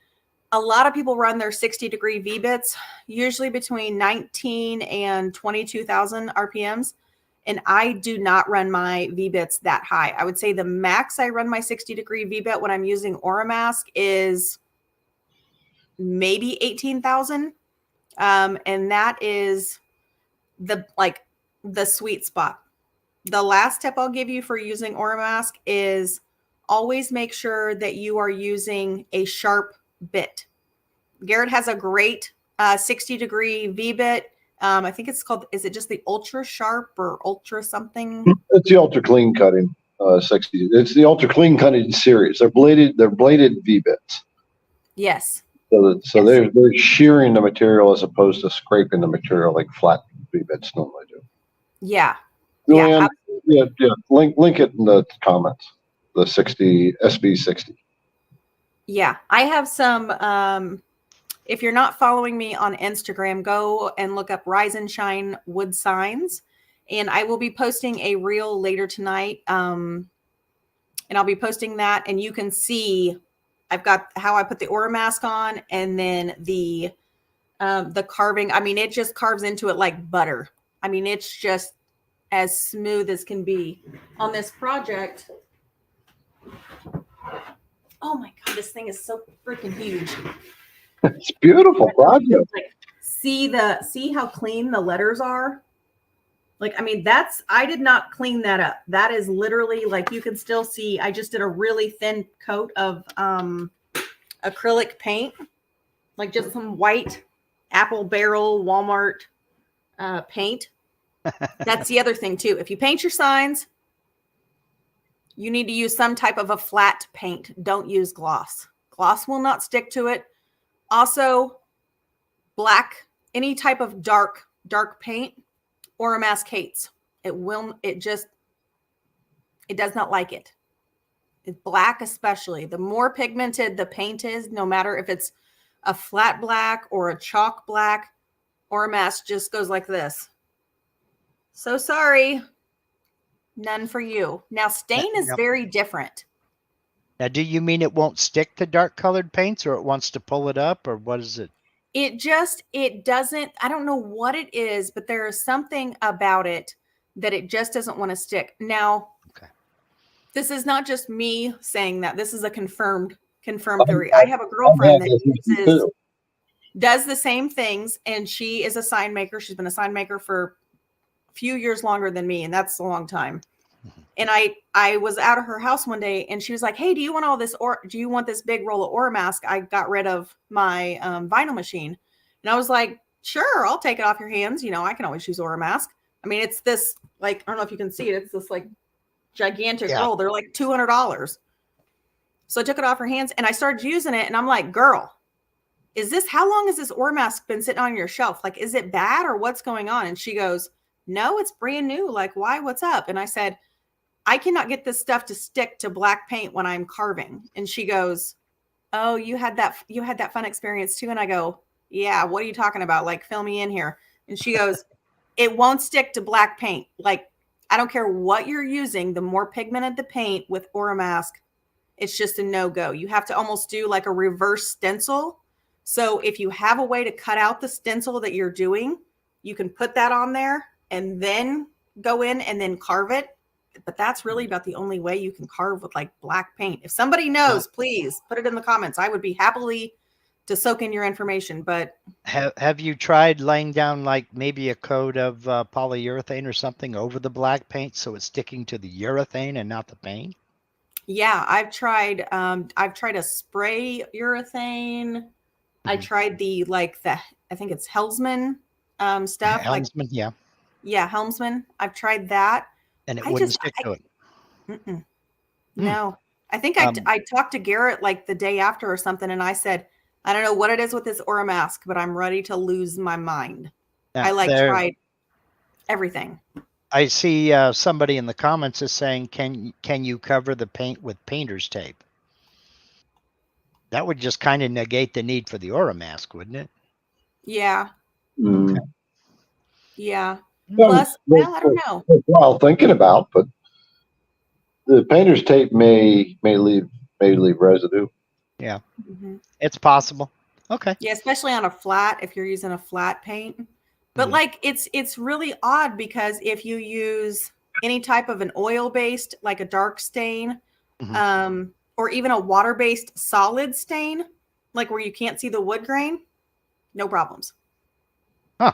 a lot of people run their 60-degree V-bits, usually between 19 and 22,000 RPMs. And I do not run my V-bits that high. I would say the max I run my 60-degree V-bit when I'm using Aura Mask is maybe 18,000. And that is the sweet spot. The last tip I'll give you for using Aura Mask is always make sure that you are using a sharp bit. Garrett has a great 60-degree V-bit. I think it's called, is it just the ultra sharp or ultra something? It's the ultra clean cutting 60. It's the ultra clean cutting series. They're bladed V bits. Yes. So they're shearing the material as opposed to scraping the material like flat V bits normally do. Yeah. Julianne, yeah. Link it in the comments. The 60 SB60. Yeah, I have some. If you're not following me on Instagram, go and look up Rise and Shine Wood Signs. And I will be posting a reel later tonight. And I'll be posting that. And you can see I've got how I put the Aura mask on, and then the carving. I mean, it just carves into it like butter. I mean, it's just as smooth as can be. On this project, oh my God, this thing is so freaking huge. It's a beautiful project. Like, see how clean the letters are? Like, I mean, I did not clean that up. That is literally, like, you can still see, I just did a really thin coat of acrylic paint, like just some white Apple Barrel Walmart paint. That's the other thing too. If you paint your signs, you need to use some type of a flat paint. Don't use gloss. Gloss will not stick to it. Also, black, any type of dark paint, Aura Mask hates. It does not like it. It's black especially. The more pigmented the paint is, no matter if it's a flat black or a chalk black, Aura Mask just goes like this. So sorry. None for you. Now, stain is very different. Now, do you mean it won't stick to dark colored paints, or it wants to pull it up, or what is it? It doesn't, I don't know what it is, but there is something about it that it just doesn't want to stick. Now, okay. This is not just me saying that. This is a confirmed theory. I have a girlfriend that does the same things, and she is a sign maker. She's been a sign maker for a few years longer than me, and that's a long time. And I was out of her house one day, and she was like, "Hey, do you want all this, or do you want this big roll of Aura Mask? I got rid of my vinyl machine." And I was like, "Sure, I'll take it off your hands. You know, I can always use Aura Mask." I mean, it's this, like, I don't know if you can see it. It's this like gigantic roll. They're like $200. So I took it off her hands and I started using it, and I'm like, "Girl, how long has this Aura Mask been sitting on your shelf? Like, is it bad or what's going on?" And she goes, "No, it's brand new. Like, why? What's up?" And I said, "I cannot get this stuff to stick to black paint when I'm carving." And she goes, "Oh, you had that fun experience too." And I go, "Yeah, what are you talking about? Like, fill me in here." And she goes, "It won't stick to black paint. Like, I don't care what you're using. The more pigmented the paint with Aura Mask, it's just a no-go. You have to almost do like a reverse stencil. So if you have a way to cut out the stencil that you're doing, you can put that on there and then go in and then carve it. but that's really about the only way you can carve with like black paint. If somebody knows, please put it in the comments. I would be happily to soak in your information, but Have you tried laying down like maybe a coat of polyurethane or something over the black paint so it's sticking to the urethane and not the paint? yeah, I've tried a spray urethane. I tried I think it's Helmsman stuff. Helmsman, yeah. Yeah, Helmsman. I've tried that. And it wouldn't stick to it. No. I think I talked to Garrett like the day after or something, and I said, I don't know what it is with this Aura mask, but I'm ready to lose my mind. Now, I tried everything. I see somebody in the comments is saying, can you cover the paint with painter's tape? That would just kind of negate the need for the Aura mask, wouldn't it? Yeah. Mm. Okay. Yeah. Yeah, Plus, well, I don't know. Well, thinking about, but the painter's tape may leave residue. Yeah. Mm-hmm. It's possible. Okay. Yeah, especially on a flat, if you're using a flat paint. But like it's really odd because if you use any type of an oil-based, like a dark stain, or even a water-based solid stain, like where you can't see the wood grain, no problems. Huh.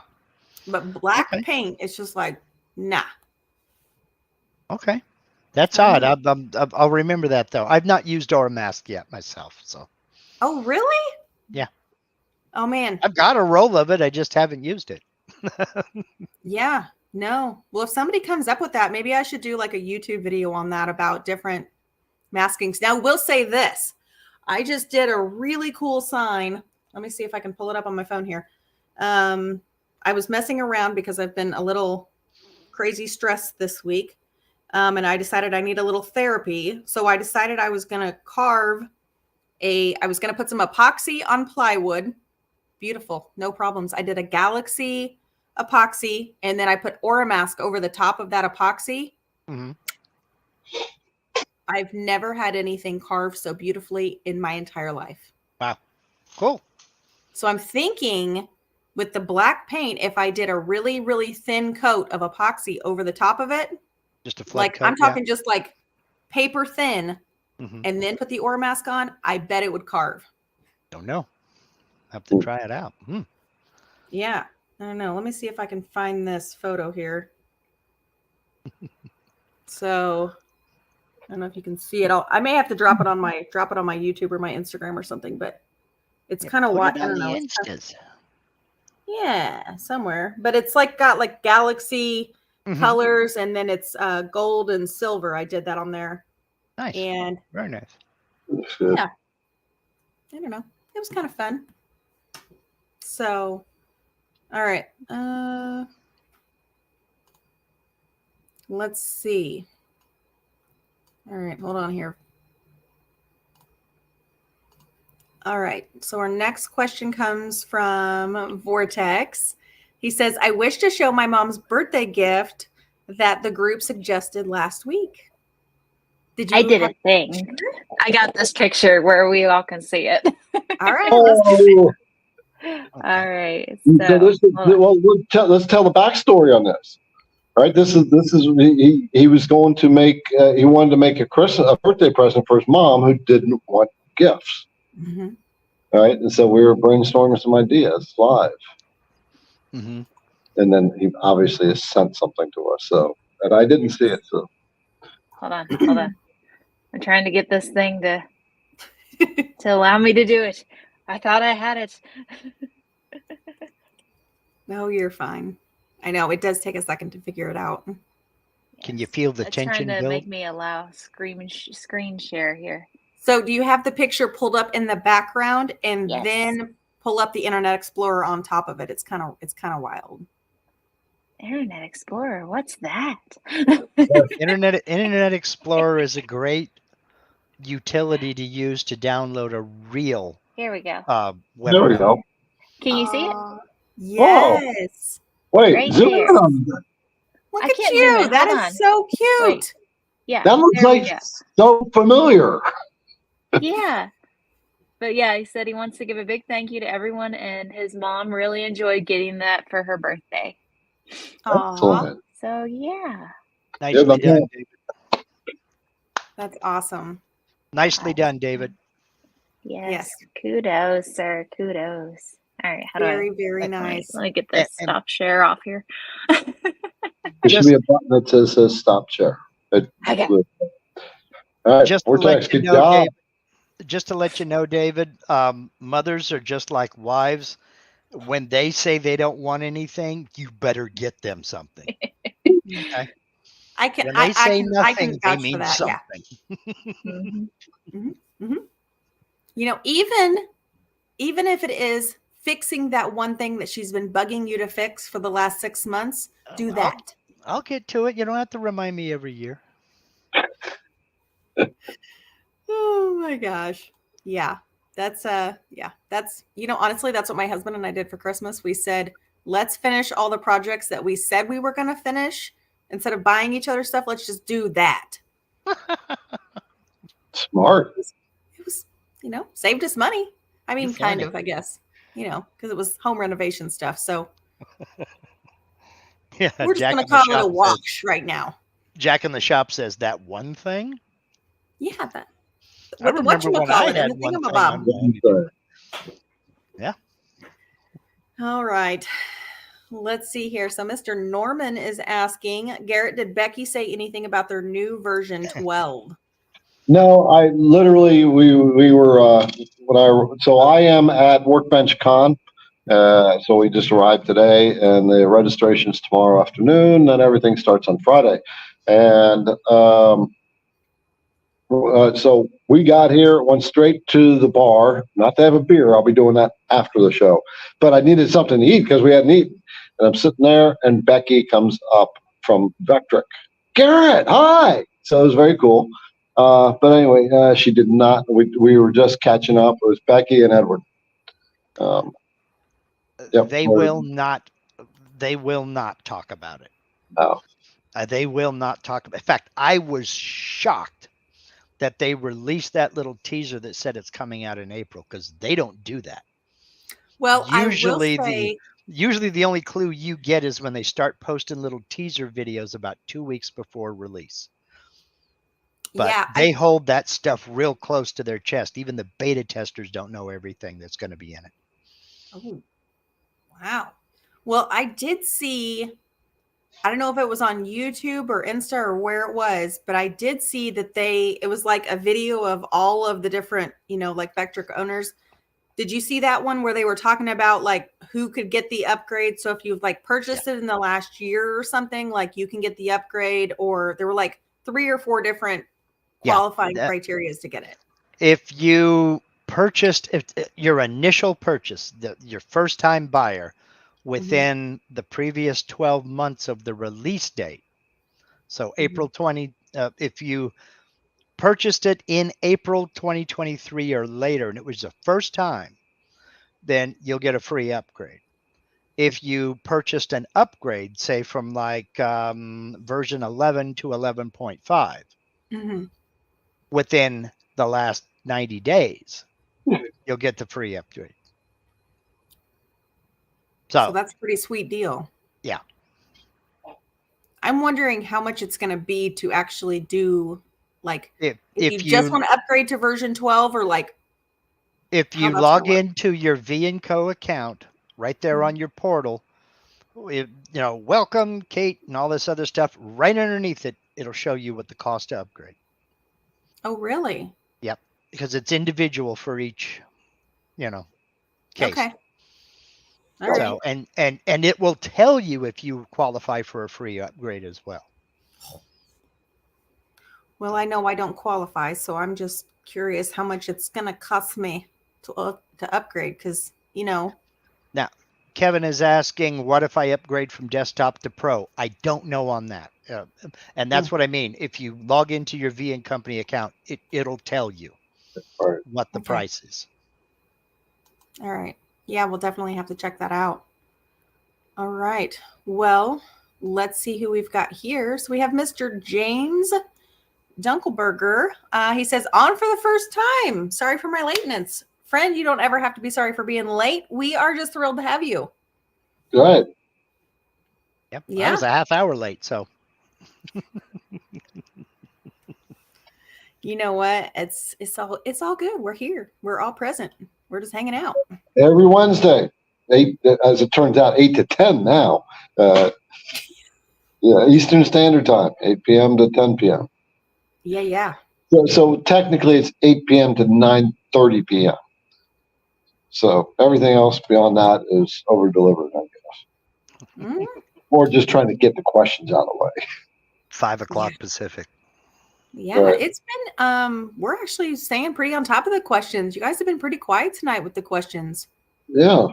But black paint, it's just like, nah. Okay. That's odd. I'll remember that though. I've not used Aura mask yet myself, so. Oh, really? Yeah. Oh man. I've got a roll of it. I just haven't used it. Yeah. No. Well, if somebody comes up with that, maybe I should do like a YouTube video on that about different maskings. Now, we'll say this. I just did a really cool sign. Let me see if I can pull it up on my phone here. I was messing around because I've been a little crazy stressed this week. And I decided I need a little therapy. So I decided I was going to I was going to put some epoxy on plywood. Beautiful. No problems. I did a Galaxy epoxy, and then I put Aura mask over the top of that epoxy. I've never had anything carved so beautifully in my entire life. Wow. Cool. So I'm thinking with the black paint, if I did a really, really thin coat of epoxy over the top of it, just a flat coat, I'm talking just like paper thin, and then put the Aura mask on, I bet it would carve. Don't know. Have to try it out. Yeah. I don't know. Let me see if I can find this photo here. So I don't know if you can see it all. I may have to drop it on my YouTube or my Instagram or something, but it's kind of what I don't know. Yeah, somewhere. But it's like got like Galaxy colors, and then it's gold and silver. I did that on there. Nice. And very nice. Yeah. I don't know. It was kind of fun. So, all right. Let's see. All right, hold on here. All right. So our next question comes from Vortex. He says, I wish to show my mom's birthday gift that the group suggested last week. I did a thing. I got this picture where we all can see it. All right. Oh. All right. So let's tell the backstory on this. All right. This is he was going to make he wanted to make a birthday present for his mom who didn't want gifts. All right. And so we were brainstorming some ideas live. And then he obviously has sent something to us. So, and I didn't see it. So hold on. I'm trying to get this thing to allow me to do it. I thought I had it. No, you're fine. I know it does take a second to figure it out. Can you feel the tension trying to build? make me allow screen share here. So do you have the picture pulled up in the background and then pull up the Internet Explorer on top of it? It's kind of wild. Internet Explorer, what's that? Internet Explorer is a great utility to use to download a real here we go. Web there we go. Can you see it? Yes. Wait, right zoom there. in on that. Look at you. That is so cute. Wait. Yeah. That looks like so familiar. Yeah. But yeah, he said he wants to give a big thank you to everyone, and his mom really enjoyed getting that for her birthday. Excellent. So yeah. Nicely let me done, know. David. That's awesome. Nicely done, David. Yes. Kudos, sir. Kudos. All right. How do Very, I? very Let me, nice. let me get this And stop share off here. There should be a button that says stop share. Okay. All right, just to Vortex, let you good know, job. David, just to let you know, David, mothers are just like wives. When they say they don't want anything, you better get them something. Okay? I can When they say I nothing, can they vouch for mean that. Yeah. something. Mhm. You know, even if it is fixing that one thing that she's been bugging you to fix for the last 6 months, do that. I'll get to it. You don't have to remind me every year. Oh my gosh. Yeah. That's honestly, that's what my husband and I did for Christmas. We said, let's finish all the projects that we said we were going to finish. Instead of buying each other stuff, let's just do that. Smart. It was, saved us money. I mean, You're kind funny. of, I guess, because it was home renovation stuff. So Yeah, we're just Jack going in to the call it a shop wash right now. Jack in the shop says that one thing. Yeah, that I with the remember when I whatchamacallit and had the one thing thingamabob. on mine. Yeah. All right. Let's see here. So Mr. Norman is asking, Garrett, did Becky say anything about their new version 12? No, I literally we were so I am at Workbench Con. So we just arrived today, and the registration's tomorrow afternoon, and everything starts on Friday. And so we got here, went straight to the bar, not to have a beer. I'll be doing that after the show. But I needed something to eat because we hadn't eaten. And I'm sitting there, and Becky comes up from Vectric. Garrett, hi! So it was very cool. But anyway, she did not. We were just catching up. It was Becky and Edward. Yep. They will not. They will not talk about it. Oh. They will not talk about. In fact, I was shocked that they released that little teaser that said it's coming out in April, because they don't do that. Well, Usually I will say, usually the only clue you get is when they start posting little teaser videos about 2 weeks before release. But yeah, they hold that stuff real close to their chest. Even the beta testers don't know everything that's going to be in it. Oh, wow. Well, I did see, I don't know if it was on YouTube or Insta or where it was, but I did see that it was like a video of all of the different, like Vectric owners. Did you see that one where they were talking about like who could get the upgrade? So if you've like purchased it in the last year or something, like you can get the upgrade, or there were like 3 or 4 different qualifying criteria to get it. If you purchased, if your initial purchase, your first time buyer, within the previous 12 months of the release date, so April 20, if you purchased it in April 2023 or later, and it was the first time, then you'll get a free upgrade. If you purchased an upgrade, say from like version 11 to 11.5, within the last 90 days, you'll get the free upgrade. So that's a pretty sweet deal. Yeah. I'm wondering how much it's going to be to actually do, like, if you just want to upgrade to version 12, or like, if you log into your V&Co account right there on your portal, welcome Kate and all this other stuff, right underneath it, it'll show you what the cost to upgrade. Oh, really? Yep. Because it's individual for each, case. Okay. All so, right. and it will tell you if you qualify for a free upgrade as well. Well, I know I don't qualify, so I'm just curious how much it's going to cost me to upgrade, because, Now, Kevin is asking, what if I upgrade from desktop to pro? I don't know on that. And that's what I mean. If you log into your V & Company account, it'll tell you what the price is. All right. Yeah, we'll definitely have to check that out. All right. Well, let's see who we've got here. So we have Mr. James Dunkelberger. He says, on for the first time. Sorry for my lateness. Friend, you don't ever have to be sorry for being late. We are just thrilled to have you. Good. Yep. Yeah. I was a half hour late, so. You know what? It's all good. We're here. We're all present. We're just hanging out. Every Wednesday, 8, as it turns out, 8 to 10 now. Yeah, Eastern Standard Time, 8 p.m. to 10 p.m. Yeah. So technically, it's 8 p.m. to 9:30 p.m. So everything else beyond that is over delivered, I guess, Mm, or just trying to get the questions out of the way. 5 o'clock Pacific. yeah. Right. It's been we're actually staying pretty on top of the questions. You guys have been pretty quiet tonight with the questions. Yeah.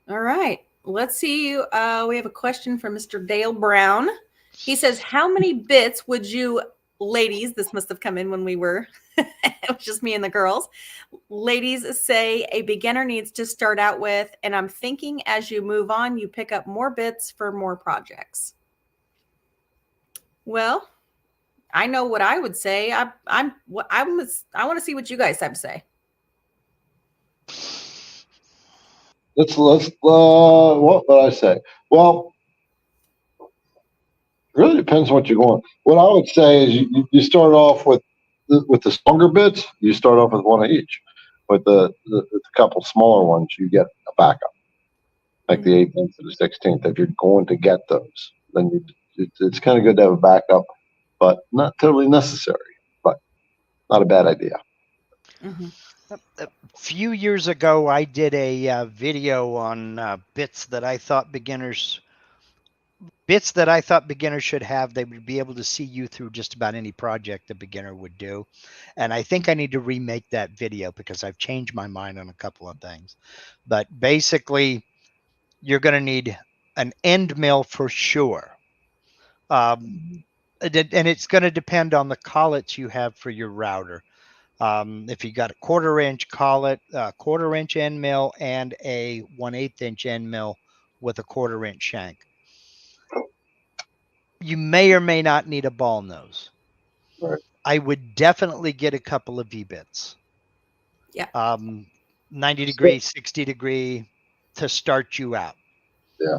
All right. Let's see. We have a question from Mr. Dale Brown. He says, how many bits would you ladies, this must have come in when we were, it was just me and the girls, ladies say a beginner needs to start out with, and I'm thinking as you move on, you pick up more bits for more projects. Well, I know what I would say. I want to see what you guys have to say. Let's what would I say? Well, it really depends what you're going. What I would say is you start off with the stronger bits. You start off with one of each. With the couple smaller ones, you get a backup, like the 18th to the 16th. If you're going to get those, then it's kind of good to have a backup, but not totally necessary. But not a bad idea. Mm-hmm. A few years ago, I did a video on bits that I thought beginners should have. They would be able to see you through just about any project a beginner would do. And I think I need to remake that video because I've changed my mind on a couple of things. But basically, you're going to need an end mill for sure. And it's going to depend on the collets you have for your router. If you got a 1/4 inch collet, a 1/4 inch end mill, and a 1/8 inch end mill with a 1/4 inch shank, you may or may not need a ball nose. Right. I would definitely get a couple of V-bits. Yeah. 90 degree, 60 degree to start you out. Yeah.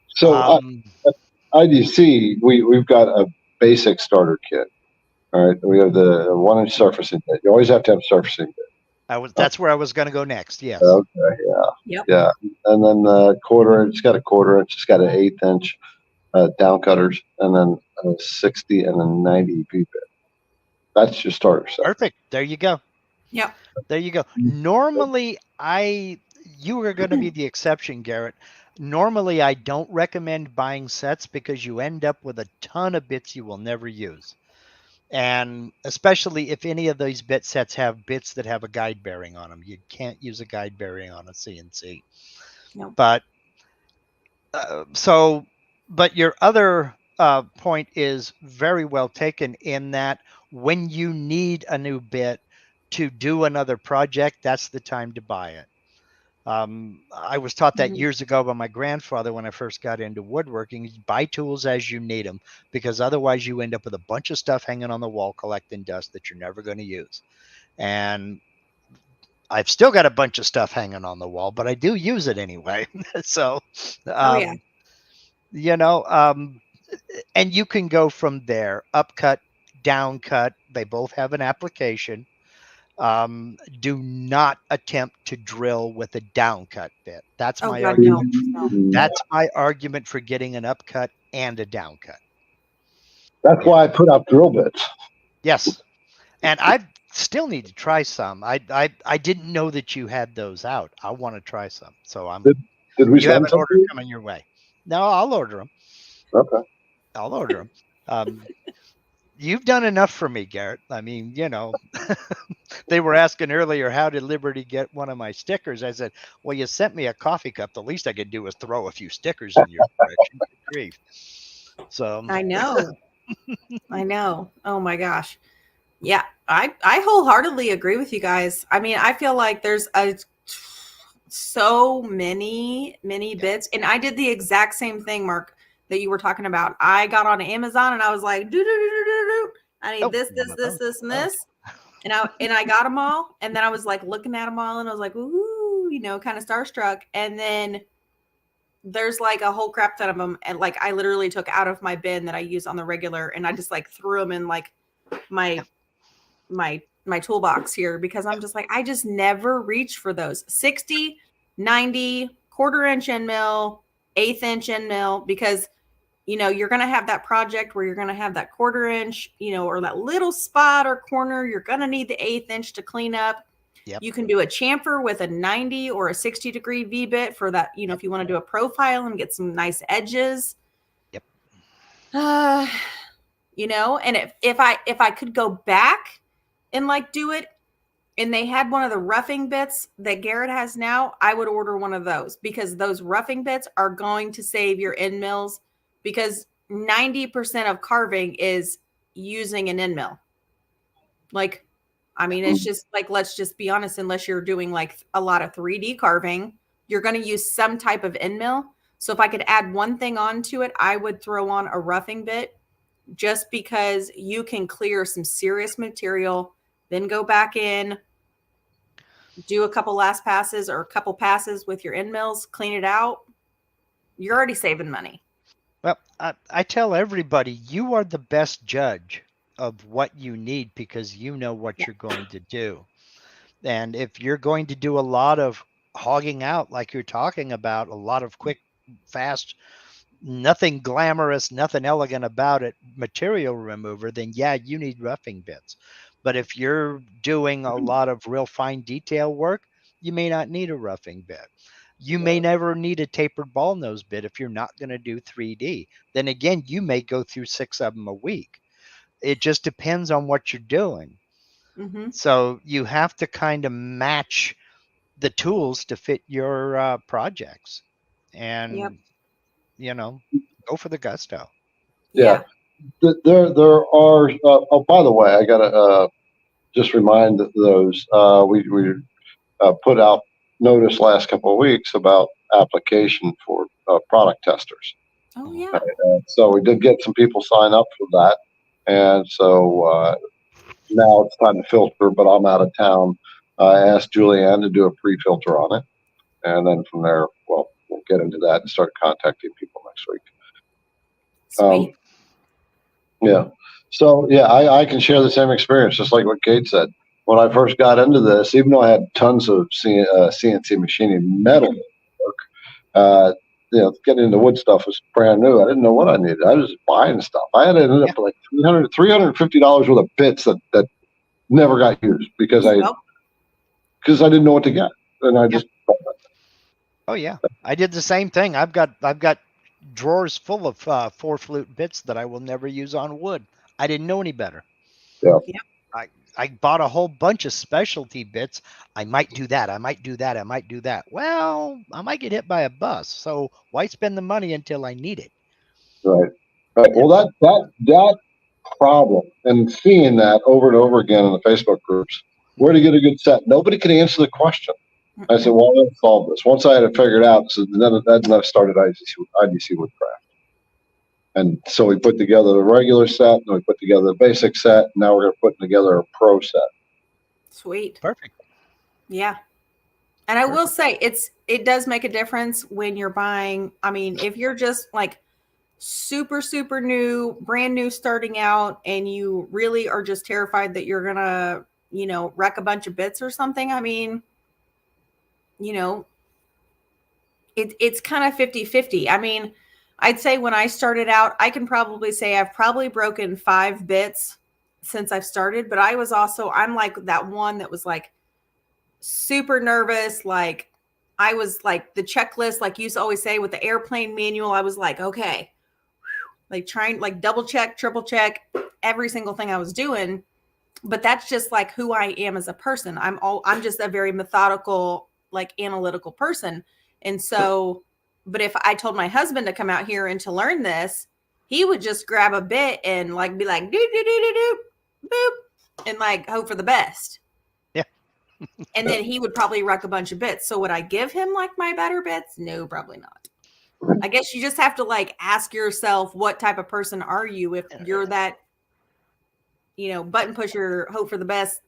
So at IDC, we've got a basic starter kit. All right. We have the 1 inch surfacing bit. You always have to have surfacing bit. That's where I was going to go next. Yes. Okay. Yeah. Yep. Yeah. And then the 1/4 inch, it's got a 1/4 inch, it's got an 1/8 inch down cutters, and then a 60 and a 90 V bit. That's your starter set. Perfect. There you go. Yep. There you go. Normally, you are going to be the exception, Garrett. Normally, I don't recommend buying sets because you end up with a ton of bits you will never use. And especially if any of these bit sets have bits that have a guide bearing on them. You can't use a guide bearing on a CNC. No. But but your other point is very well taken in that when you need a new bit to do another project, that's the time to buy it. I was taught that years ago by my grandfather when I first got into woodworking. Buy tools as you need them, because otherwise you end up with a bunch of stuff hanging on the wall collecting dust that you're never going to use. And I've still got a bunch of stuff hanging on the wall, but I do use it anyway. So, you know, and you can go from there. Upcut, downcut, they both have an application. Do not attempt to drill with a downcut bit. That's my argument. No. That's my argument for getting an upcut and a downcut. That's why I put out drill bits. Yes, and I still need to try some. I didn't know that you had those out. I want to try some. So I'm. Did we you have send an order something? coming your way? No, I'll order them. Okay. I'll order them. You've done enough for me, Garrett. I mean, you know, they were asking earlier, how did Liberty get one of my stickers? I said, well, you sent me a coffee cup. The least I could do is throw a few stickers in your direction. Good grief. So I know. I know. Oh my gosh. Yeah, I wholeheartedly agree with you guys. I mean, I feel like there's so many bits, and I did the exact same thing, Mark, that you were talking about. I got on Amazon and I was like, I need this, and this. And I got them all. And then I was like looking at them all and I was like, ooh, you know, kind of starstruck. And then there's like a whole crap ton of them. And like, I literally took out of my bin that I use on the regular, and I just like threw them in like my toolbox here, because I'm just like, I just never reach for those 60, 90, quarter-inch end mill, 1/8 inch end mill, because you're going to have that project where you're going to have that 1/4 inch, or that little spot or corner. You're going to need the 1/8 inch to clean up. Yep. You can do a chamfer with a 90 or a 60-degree V-bit for that, if you want to do a profile and get some nice edges. Yep. And if I could go back and like do it, and they had one of the roughing bits that Garrett has now, I would order one of those, because those roughing bits are going to save your end mills, because 90% of carving is using an end mill. Like, I mean, it's just like, let's just be honest, unless you're doing like a lot of 3D carving, you're going to use some type of end mill. So if I could add one thing onto it, I would throw on a roughing bit, just because you can clear some serious material, then go back in, do a couple last passes or a couple passes with your end mills, clean it out. You're already saving money. Well, I tell everybody, you are the best judge of what you need, because you know what you're going to do. And if you're going to do a lot of hogging out, like you're talking about, a lot of quick, fast, nothing glamorous, nothing elegant about it, material remover, then yeah, you need roughing bits. But if you're doing a lot of real fine detail work, you may not need a roughing bit. You may never need a tapered ball nose bit if you're not going to do 3D. Then again, you may go through 6 of them a week. It just depends on what you're doing. Mm-hmm. So you have to kind of match the tools to fit your projects, and go for the gusto. Yeah. There are. Oh, by the way, I gotta just remind those we put out notice last couple of weeks about application for product testers. Oh yeah. So we did get some people sign up for that, and so now it's time to filter. But I'm out of town. I asked Julianne to do a pre-filter on it, and then from there, well, we'll get into that and start contacting people next week. Sweet. Yeah. So yeah, I can share the same experience, just like what Kate said. When I first got into this, even though I had tons of CNC machining metal work, getting into wood stuff was brand new. I didn't know what I needed. I was just buying stuff. I had ended up with like $350 worth of bits that never got used because I didn't know what to get, and I just. Oh yeah, I did the same thing. I've got drawers full of 4-flute bits that I will never use on wood. I didn't know any better. Yeah. I bought a whole bunch of specialty bits. I might do that. I might do that. I might do that. Well, I might get hit by a bus. So why spend the money until I need it? Right. Well, that problem, and seeing that over and over again in the Facebook groups, where to get a good set, nobody could answer the question. I said, well, let's solve this. Once I had it figured out, so then I started IDC Woodcraft. And so we put together the regular set, and we put together the basic set, and now we're going to put together a pro set. Sweet. Perfect. Yeah. And I will say it does make a difference when you're buying. I mean, if you're just like super, super new, brand new, starting out, and you really are just terrified that you're going to, wreck a bunch of bits or something. I mean, it's kind of 50-50. I mean, I'd say when I started out, I can probably say I've probably broken 5 bits since I've started, but I'm like that one that was like super nervous. Like I was like the checklist, like you used to always say with the airplane manual, I was like, okay, like trying like double check, triple check every single thing I was doing. But that's just like who I am as a person. I'm just a very methodical, like analytical person. And so, but if I told my husband to come out here and to learn this, he would just grab a bit and like be like, do, do, do, do, do, boop, and like hope for the best. Yeah. And then he would probably wreck a bunch of bits. So would I give him like my better bits? No, probably not. I guess you just have to like ask yourself, what type of person are you? If you're that, button pusher, hope for the best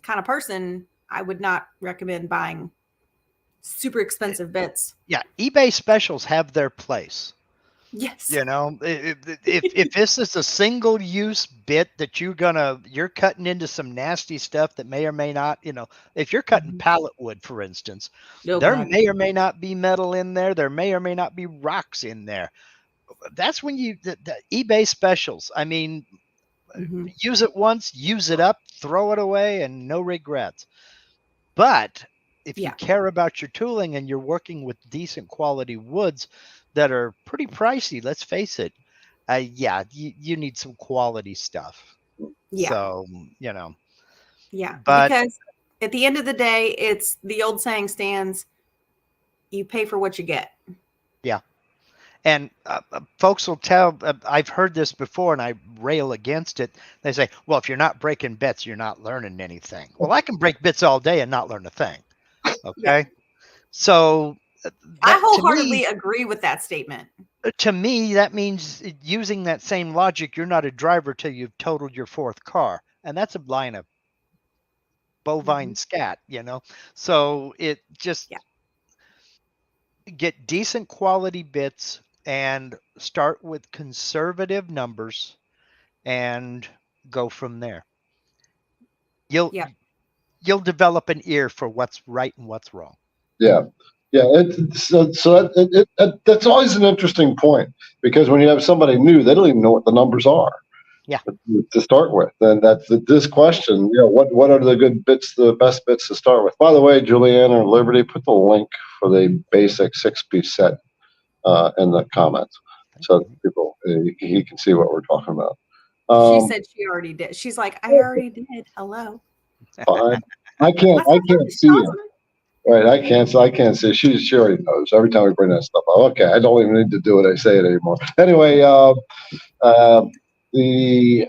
kind of person, I would not recommend buying super expensive bits. Yeah, eBay specials have their place. Yes. You know, if this is a single use bit that you're cutting into some nasty stuff that may or may not, if you're cutting pallet wood, for instance, Oh, there God. may or may not be metal in there. There may or may not be rocks in there. That's when the eBay specials. I mean, use it once, use it up, throw it away, and no regrets. But if you care about your tooling and you're working with decent quality woods that are pretty pricey, let's face it, you need some quality stuff. Yeah. So, Yeah. But because at the end of the day, it's the old saying stands, you pay for what you get. Yeah. And folks will tell, I've heard this before and I rail against it. They say, well, if you're not breaking bits, you're not learning anything. Well, I can break bits all day and not learn a thing. Okay. Yeah. So I wholeheartedly agree with that statement. To me, that means using that same logic, you're not a driver till you've totaled your fourth car. And that's a line of bovine scat, So it just get decent quality bits and start with conservative numbers and go from there. You'll develop an ear for what's right and what's wrong. Yeah. That's always an interesting point, because when you have somebody new, they don't even know what the numbers are. Yeah. To start with, then that's this question. What are the good bits, the best bits to start with? By the way, Julianne or Liberty, put the link for the basic 6-piece set in the comments, so that people he can see what we're talking about. She said she already did. She's like, I already did. Hello. I can't see her. Right, I can't see. She already knows. Every time we bring that stuff up, okay, I don't even need to do it. I say it anymore. Anyway, the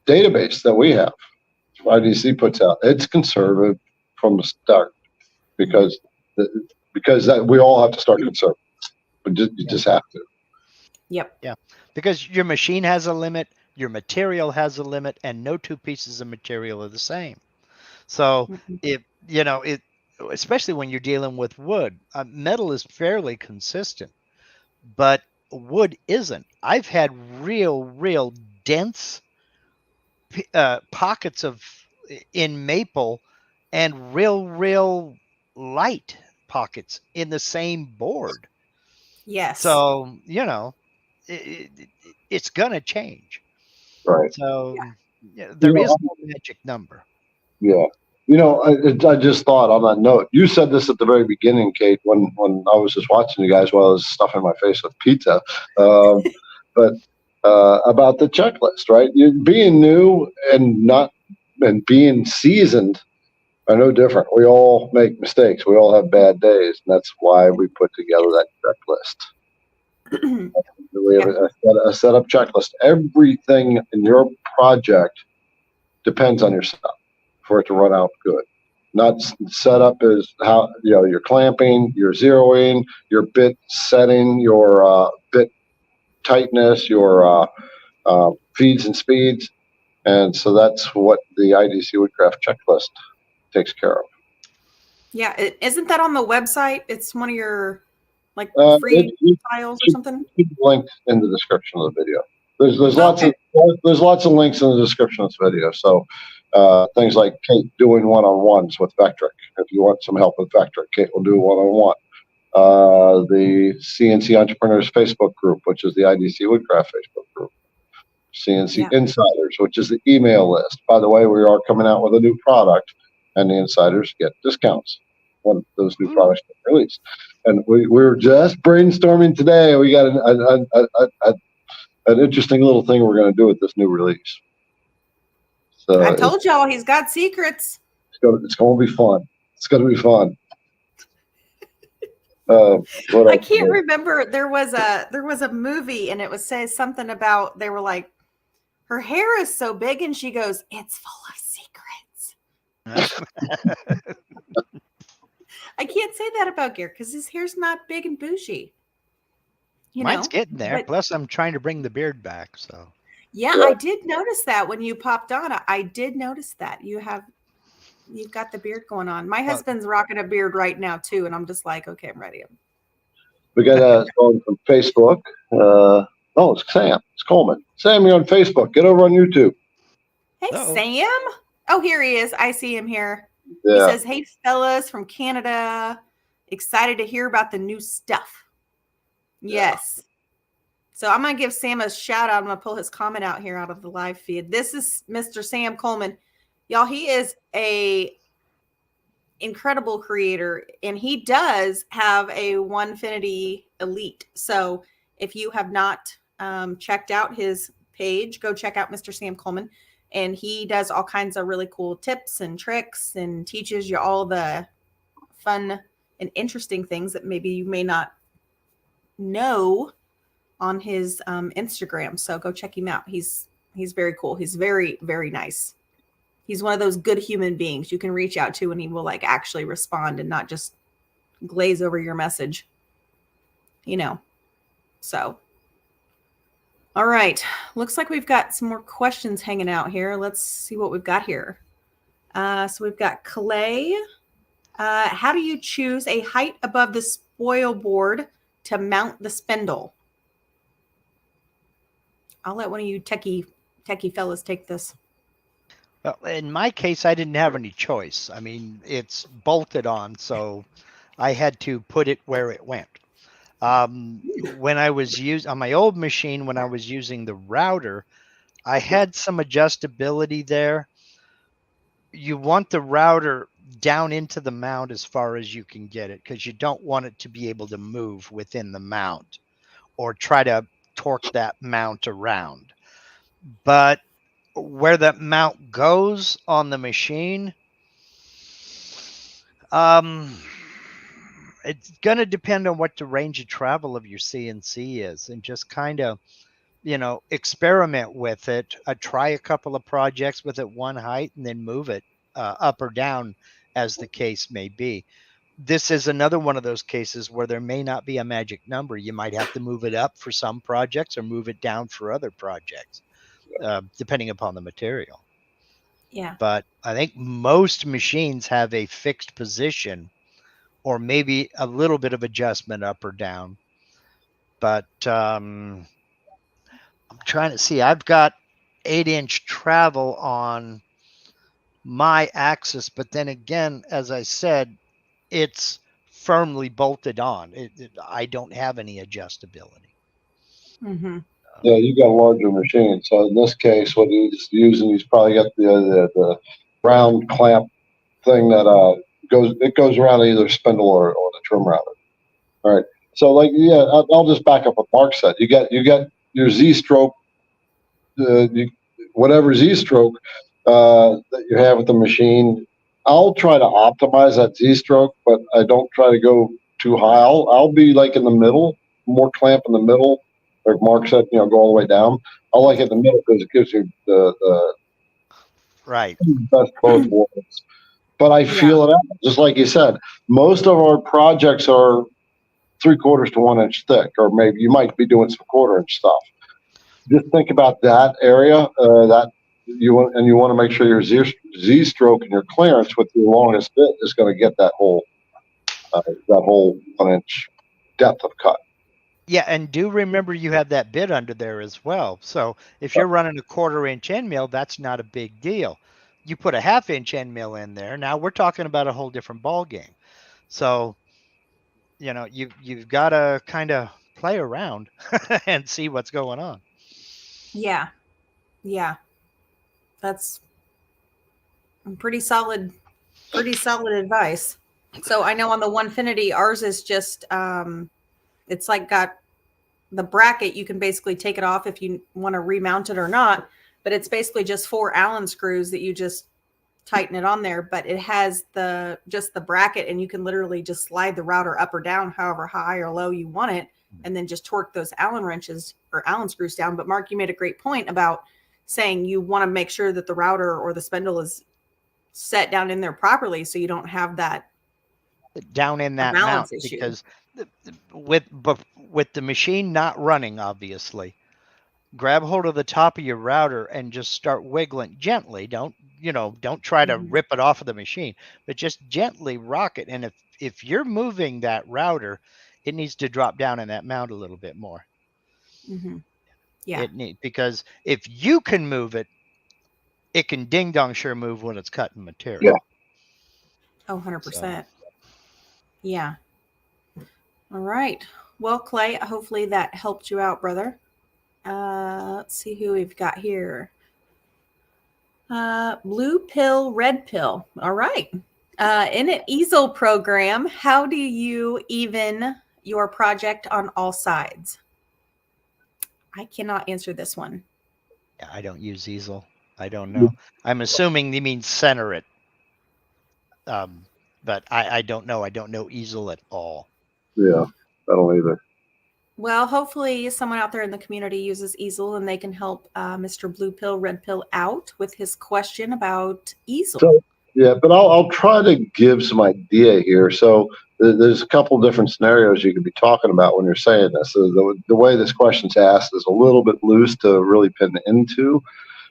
database that we have, IDC puts out, it's conservative from the start, because that we all have to start conservative. But you just have to. Yep. Yeah, because your machine has a limit, your material has a limit, and no two pieces of material are the same. So especially when you're dealing with wood, metal is fairly consistent, but wood isn't. I've had real dense pockets in maple and real light pockets in the same board. Yes. So, it's going to change. Right. So there is no magic number. Yeah. I just thought on that note, you said this at the very beginning, Kate, when I was just watching you guys while I was stuffing my face with pizza. But about the checklist, right? You being new and being seasoned are no different. We all make mistakes. We all have bad days, and that's why we put together that checklist. We have a setup checklist. Everything in your project depends on your setup for it to run out good. Not setup is how your clamping, your zeroing, your bit setting, your bit tightness, your feeds and speeds, and so that's what the IDC Woodcraft checklist takes care of. Yeah, isn't that on the website? It's one of your free files or something. Linked in the description of the video. There's lots of links in the description of this video. So things like Kate doing one-on-ones with Vectric. If you want some help with Vectric, Kate will do one-on-one. The CNC Entrepreneurs Facebook group, which is the IDC Woodcraft Facebook group. CNC Insiders, which is the email list. By the way, we are coming out with a new product, and the insiders get discounts when those new products get released. And we were just brainstorming today. We got an interesting little thing we're going to do with this new release. So I told y'all he's got secrets. It's going to be fun. It's going to be fun. I can't remember. There was a movie, and it was say something about, they were like, her hair is so big, and she goes, it's full of secrets. I can't say that about Garrett because his hair's not big and bougie. Mine's getting there. Plus, I'm trying to bring the beard back. So yeah, I did notice that when you popped on. I did notice that you have You've got the beard going on. My husband's rocking a beard right now too, and I'm just like, okay, I'm ready. We got going from Facebook. Oh, it's Sam. It's Coleman. Sam, you're on Facebook. Get over on YouTube. Hey, Uh-oh. Sam. Oh, here he is. I see him here. Yeah. He says, hey, fellas from Canada. Excited to hear about the new stuff. Yes. So I'm going to give Sam a shout out. I'm going to pull his comment out here out of the live feed. This is Mr. Sam Coleman. Y'all, he is a incredible creator, and he does have a Onefinity Elite. So if you have not checked out his page, go check out Mr. Sam Coleman. And he does all kinds of really cool tips and tricks and teaches you all the fun and interesting things that maybe you may not know on his Instagram. So go check him out. He's very cool. He's very, very nice. He's one of those good human beings you can reach out to, and he will like actually respond and not just glaze over your message, you know. So, all right. Looks like we've got some more questions hanging out here. Let's see what we've got here. So we've got Clay. How do you choose a height above the spoil board to mount the spindle? I'll let one of you techie fellas take this. Well, in my case, I didn't have any choice. I mean, it's bolted on, so I had to put it where it went. When I was on my old machine, when I was using the router, I had some adjustability there. You want the router down into the mount as far as you can get it, because you don't want it to be able to move within the mount or try to torque that mount around. But where that mount goes on the machine, it's going to depend on what the range of travel of your CNC is, and just kind of, you know, experiment with it. Try a couple of projects with it one height and then move it up or down as the case may be. This is another one of those cases where there may not be a magic number. You might have to move it up for some projects or move it down for other projects, depending upon the material. Yeah. But I think most machines have a fixed position or maybe a little bit of adjustment up or down. But I'm trying to see. I've got 8-inch travel on my axis, but then again, as I said, it's firmly bolted on. I don't have any adjustability. Mm-hmm. Yeah, you got a larger machine. So in this case, what he's using, he's probably got the round clamp thing that goes around either spindle or the trim router. All right. So like, yeah, I'll just back up what Mark said. You got your Z stroke, whatever Z stroke that you have with the machine. I'll try to optimize that Z stroke, but I don't try to go too high. I'll be like in the middle, more clamp in the middle. Like Mark said, you know, go all the way down. I like it in the middle because it gives you the right best both worlds. But I feel it out, just like you said. Most of our projects are 3/4 to 1 inch thick, or maybe you might be doing some 1/4 inch stuff. Just think about that area that you want to make sure your Z stroke and your clearance with your longest bit is going to get that whole 1 inch depth of cut. Yeah, and do remember you have that bit under there as well. So if you're running a 1/4 inch end mill, that's not a big deal. You put a 1/2 inch end mill in there, now we're talking about a whole different ball game. So, you know, you've got to kind of play around and see what's going on. Yeah. That's pretty solid advice. So I know on the Onefinity, ours is just it's like got the bracket. You can basically take it off if you want to remount it or not, but it's basically just 4 Allen screws that you just tighten it on there. But it has just the bracket, and you can literally just slide the router up or down however high or low you want it, and then just torque those Allen wrenches or Allen screws down. But Mark, you made a great point about saying you want to make sure that the router or the spindle is set down in there properly, so you don't have that down in that mount issue. Because with the machine not running, obviously, grab hold of the top of your router and just start wiggling gently. Don't don't try to Mhm. rip it off of the machine, but just gently rock it. And if you're moving that router, it needs to drop down in that mount a little bit more. Yeah. Because if you can move it, it can ding dong sure move when it's cutting material. Oh, 100%. Yeah. All right. Well, Clay, hopefully that helped you out, brother. Let's see who we've got here. Blue pill, red pill. All right. In an easel program, how do you even your project on all sides? I cannot answer this one. Yeah, I don't use easel. I don't know. I'm assuming you mean center it. But I don't know. I don't know easel at all. Yeah, I don't either. Well, hopefully someone out there in the community uses easel and they can help Mr. Blue Pill, Red Pill out with his question about easel. So, yeah, but I'll try to give some idea here. So there's a couple different scenarios you could be talking about when you're saying this. So the way this question's asked is a little bit loose to really pin into,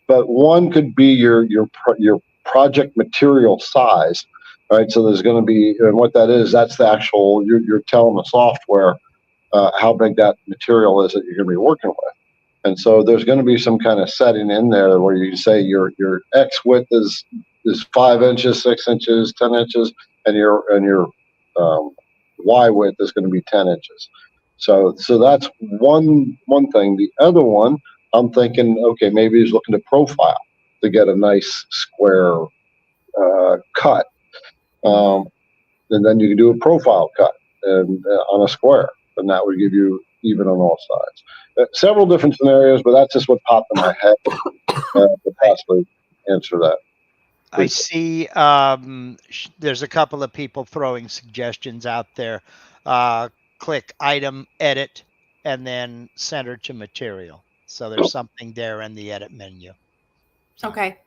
but one could be your project material size, right? So there's going to be, and what that is, that's the actual, you're telling the software how big that material is that you're going to be working with. And so there's going to be some kind of setting in there where you say your X width is 5 inches, 6 inches, 10 inches, and your Y width is going to be 10 inches. So that's one thing. The other one, I'm thinking, okay, maybe he's looking to profile to get a nice square cut, and then you can do a profile cut and on a square, and that would give you even on all sides. Several different scenarios, but that's just what popped in my head to possibly answer that. I see there's a couple of people throwing suggestions out there. Click item, edit, and then center to material. So there's something there in the edit menu. So. Okay.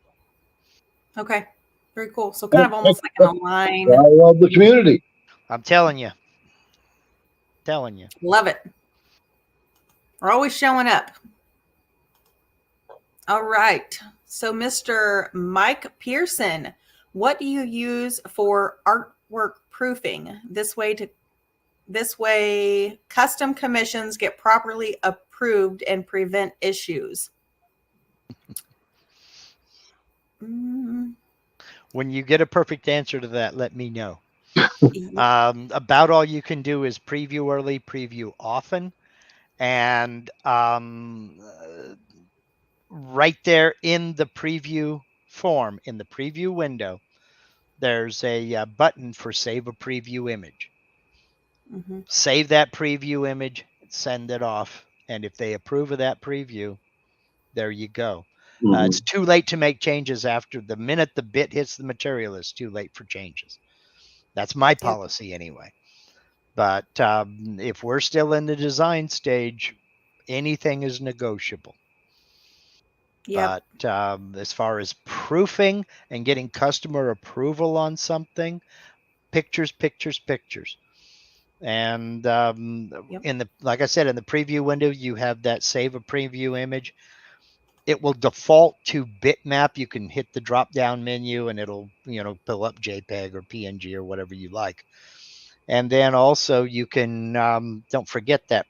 Very cool. So kind of almost like an align. I love the community. I'm telling you. Love it. We're always showing up. All right. So Mr. Mike Pearson, what do you use for artwork proofing? This way custom commissions get properly approved and prevent issues. When you get a perfect answer to that, let me know. About all you can do is preview early, preview often. And right there in the preview form, in the preview window, there's a button for save a preview image. Save that preview image, send it off. And if they approve of that preview, there you go. It's too late to make changes after the minute the bit hits the material. It's too late for changes. That's my policy anyway. But if we're still in the design stage, anything is negotiable. But as far as proofing and getting customer approval on something, pictures. And like I said, in the preview window, you have that save a preview image. It will default to bitmap. You can hit the drop down menu and it'll, pull up JPEG or PNG or whatever you like. And then also you can, don't forget that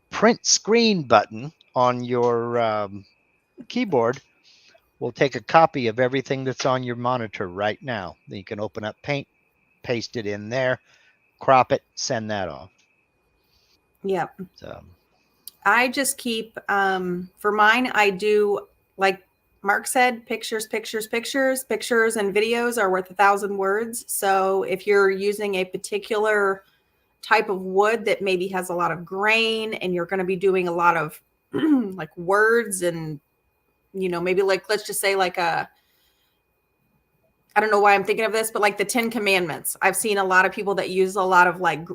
print screen button on your keyboard will take a copy of everything that's on your monitor right now. Then you can open up Paint, paste it in there, crop it, send that off. Yep. So I just keep, for mine, I do, like Mark said, pictures and videos are worth 1,000 words. So if you're using a particular type of wood that maybe has a lot of grain and you're going to be doing a lot of like words and, maybe like, let's just say like I don't know why I'm thinking of this, but like the 10 Commandments. I've seen a lot of people that use a lot of like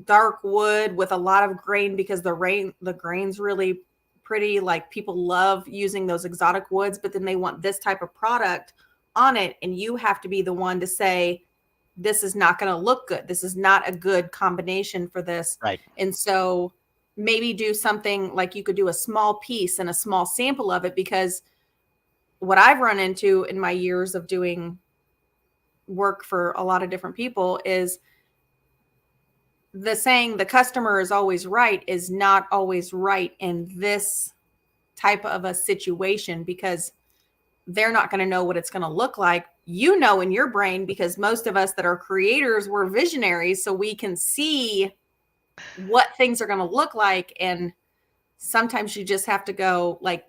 dark wood with a lot of grain because the grain's really pretty. Like people love using those exotic woods, but then they want this type of product on it. And you have to be the one to say, this is not going to look good. This is not a good combination for this. Right. And so maybe do something like you could do a small piece and a small sample of it, because what I've run into in my years of doing work for a lot of different people is the saying the customer is always right is not always right in this type of a situation, because they're not going to know what it's going to look like. You know, in your brain, because most of us that are creators, we're visionaries, so we can see what things are going to look like. And sometimes you just have to go like,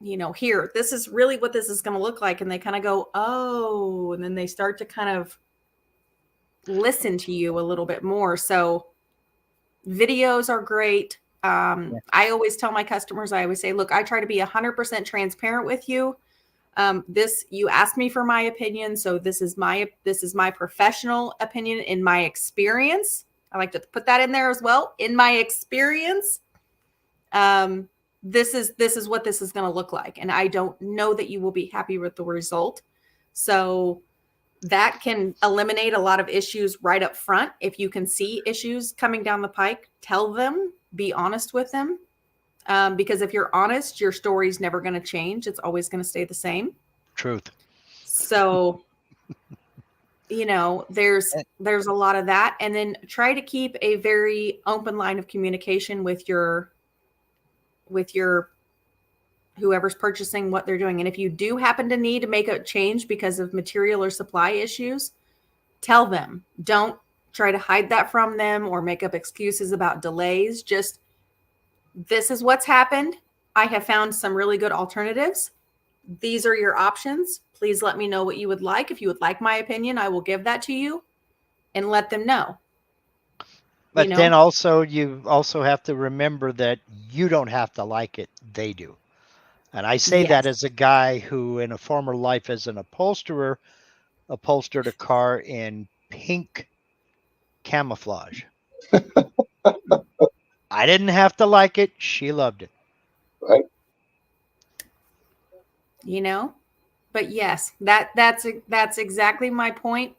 you know, here, this is really what this is going to look like. And they kind of go, oh, and then they start to kind of listen to you a little bit more. So videos are great. I always tell my customers, I always say, look, I try to be 100% transparent with you. You asked me for my opinion. So this is my professional opinion in my experience. I like to put that in there as well. In my experience, this is what this is going to look like. And I don't know that you will be happy with the result. So that can eliminate a lot of issues right up front. If you can see issues coming down the pike, tell them, be honest with them. Because if you're honest, your story's never going to change. It's always going to stay the same. Truth. So, you know, there's a lot of that. And then try to keep a very open line of communication with your whoever's purchasing what they're doing. And if you do happen to need to make a change because of material or supply issues, tell them. Don't try to hide that from them or make up excuses about delays. Just, this is what's happened. I have found some really good alternatives. These are your options. Please let me know what you would like. If you would like my opinion, I will give that to you, and let them know. But then also, you also have to remember that you don't have to like it. They do. And I say that as a guy who in a former life as an upholsterer, upholstered a car in pink camouflage. I didn't have to like it. She loved it. Right. You know, but yes, that's exactly my point.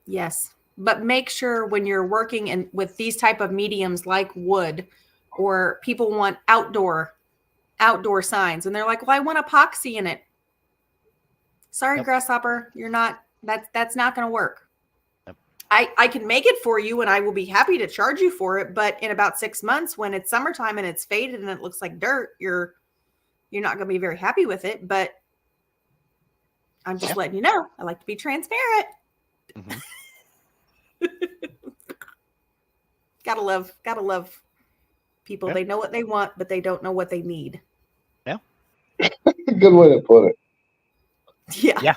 Yes. But make sure when you're working with these type of mediums like wood, or people want outdoor signs and they're like, well, I want epoxy in it. Sorry, grasshopper, you're not, that's not going to work. Yep. I can make it for you and I will be happy to charge you for it. But in about 6 months, when it's summertime and it's faded and it looks like dirt, you're not going to be very happy with it. But I'm just letting you know, I like to be transparent. Mm-hmm. Gotta love people. They know what they want, but they don't know what they need. Yeah. Good way to put it. Yeah.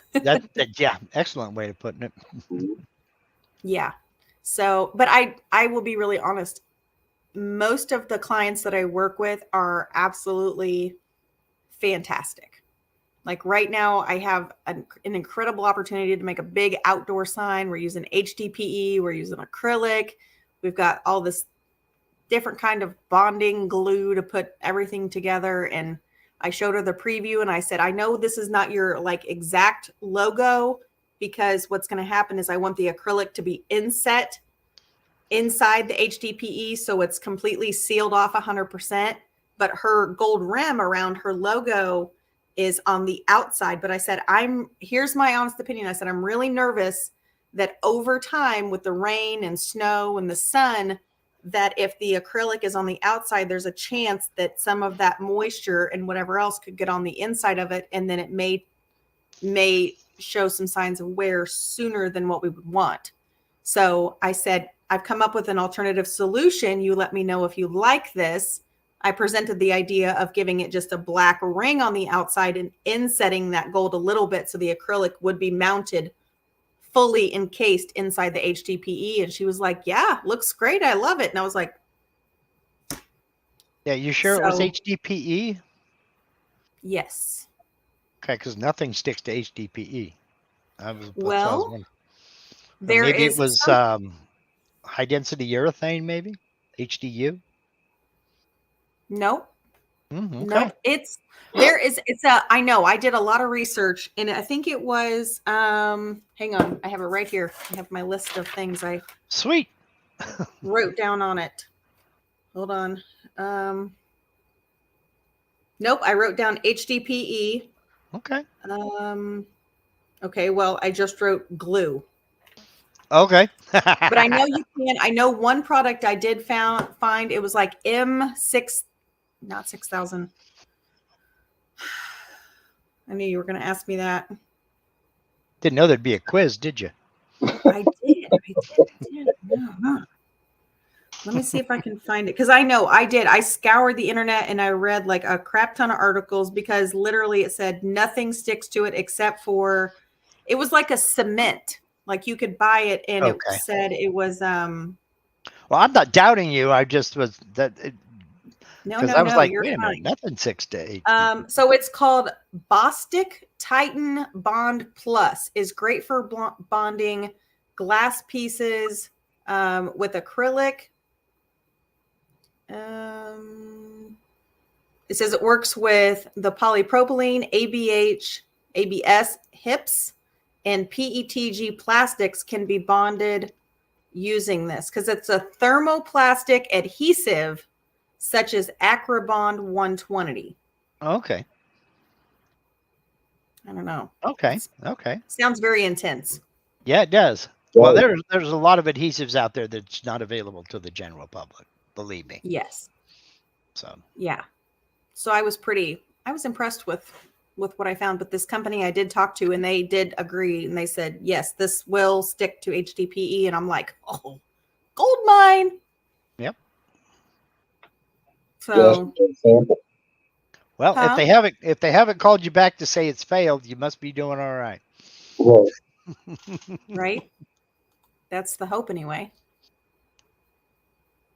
Yeah. Excellent way of putting it. Yeah. So, but I will be really honest. Most of the clients that I work with are absolutely fantastic. Like right now, I have an incredible opportunity to make a big outdoor sign. We're using HDPE. We're using acrylic. We've got all this different kind of bonding glue to put everything together. And I showed her the preview and I said, I know this is not your like exact logo, because what's going to happen is I want the acrylic to be inset inside the HDPE. So it's completely sealed off 100%, but her gold rim around her logo is on the outside. But I said, here's my honest opinion. I said, I'm really nervous that over time with the rain and snow and the sun, that if the acrylic is on the outside, there's a chance that some of that moisture and whatever else could get on the inside of it. And then it may show some signs of wear sooner than what we would want. So I said, I've come up with an alternative solution. You let me know if you like this. I presented the idea of giving it just a black ring on the outside and insetting that gold a little bit so the acrylic would be mounted fully encased inside the HDPE. And she was like, yeah, looks great. I love it. And I was like, yeah, you sure it was HDPE? Yes. Okay, because nothing sticks to HDPE. Maybe it was high density urethane, maybe HDU. Nope. Okay. No, I know I did a lot of research and I think it was, hang on. I have it right here. I have my list of things I wrote down on it. Hold on. Nope, I wrote down HDPE. Okay. Okay, well, I just wrote glue. Okay. But I know you can. I know one product I did find. It was like M6, not 6,000. I knew you were going to ask me that. Didn't know there'd be a quiz, did you? I did. No. Let me see if I can find it. Because I know I did. I scoured the internet and I read like a crap ton of articles because literally it said nothing sticks to it except for, it was like a cement. Like you could buy it and it Okay. said it was Well, I'm not doubting you. I just was that because I was like, you're wait a minute, fine. nothing 6 to 8. So it's called Bostic Titan Bond Plus. Is great for bonding glass pieces with acrylic. It says it works with the polypropylene, ABS, HIPS, and PETG plastics can be bonded using this because it's a thermoplastic adhesive such as Acrobond 120. Okay. I don't know. Okay. Sounds very intense. Yeah, it does. Well, there's a lot of adhesives out there that's not available to the general public. Believe me. Yes. So. Yeah. So I was impressed with what I found. But this company I did talk to, and they did agree, and they said yes, this will stick to HDPE. And I'm like, oh, gold mine. Yep. So. Well, if they haven't called you back to say it's failed, you must be doing all right. Right. Right. That's the hope anyway.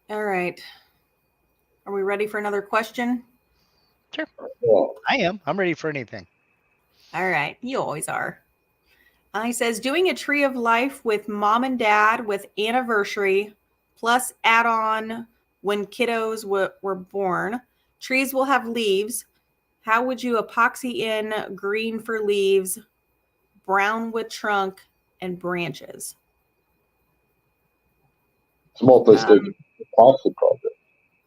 All right. Are we ready for another question? Sure. Yeah. I am. I'm ready for anything. All right. You always are. He says, doing a tree of life with mom and dad with anniversary plus add-on when kiddos were born. Trees will have leaves. How would you epoxy in green for leaves, brown with trunk, and branches? It's multi-stage epoxy project.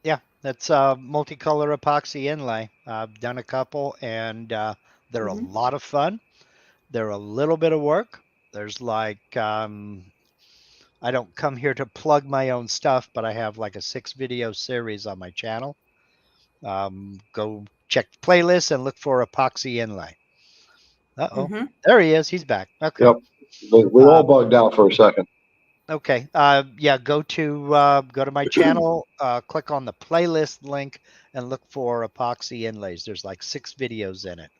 Yeah, that's multicolor epoxy inlay. I've done a couple, and they're a lot of fun. They're a little bit of work. There's like, I don't come here to plug my own stuff, but I have like a 6-video series on my channel. Go check the playlist and look for epoxy inlay. There he is. He's back. Okay. Yep. We all bugged out for a second. Okay. Yeah. Go to my channel. Click on the playlist link and look for epoxy inlays. There's like 6 videos in it.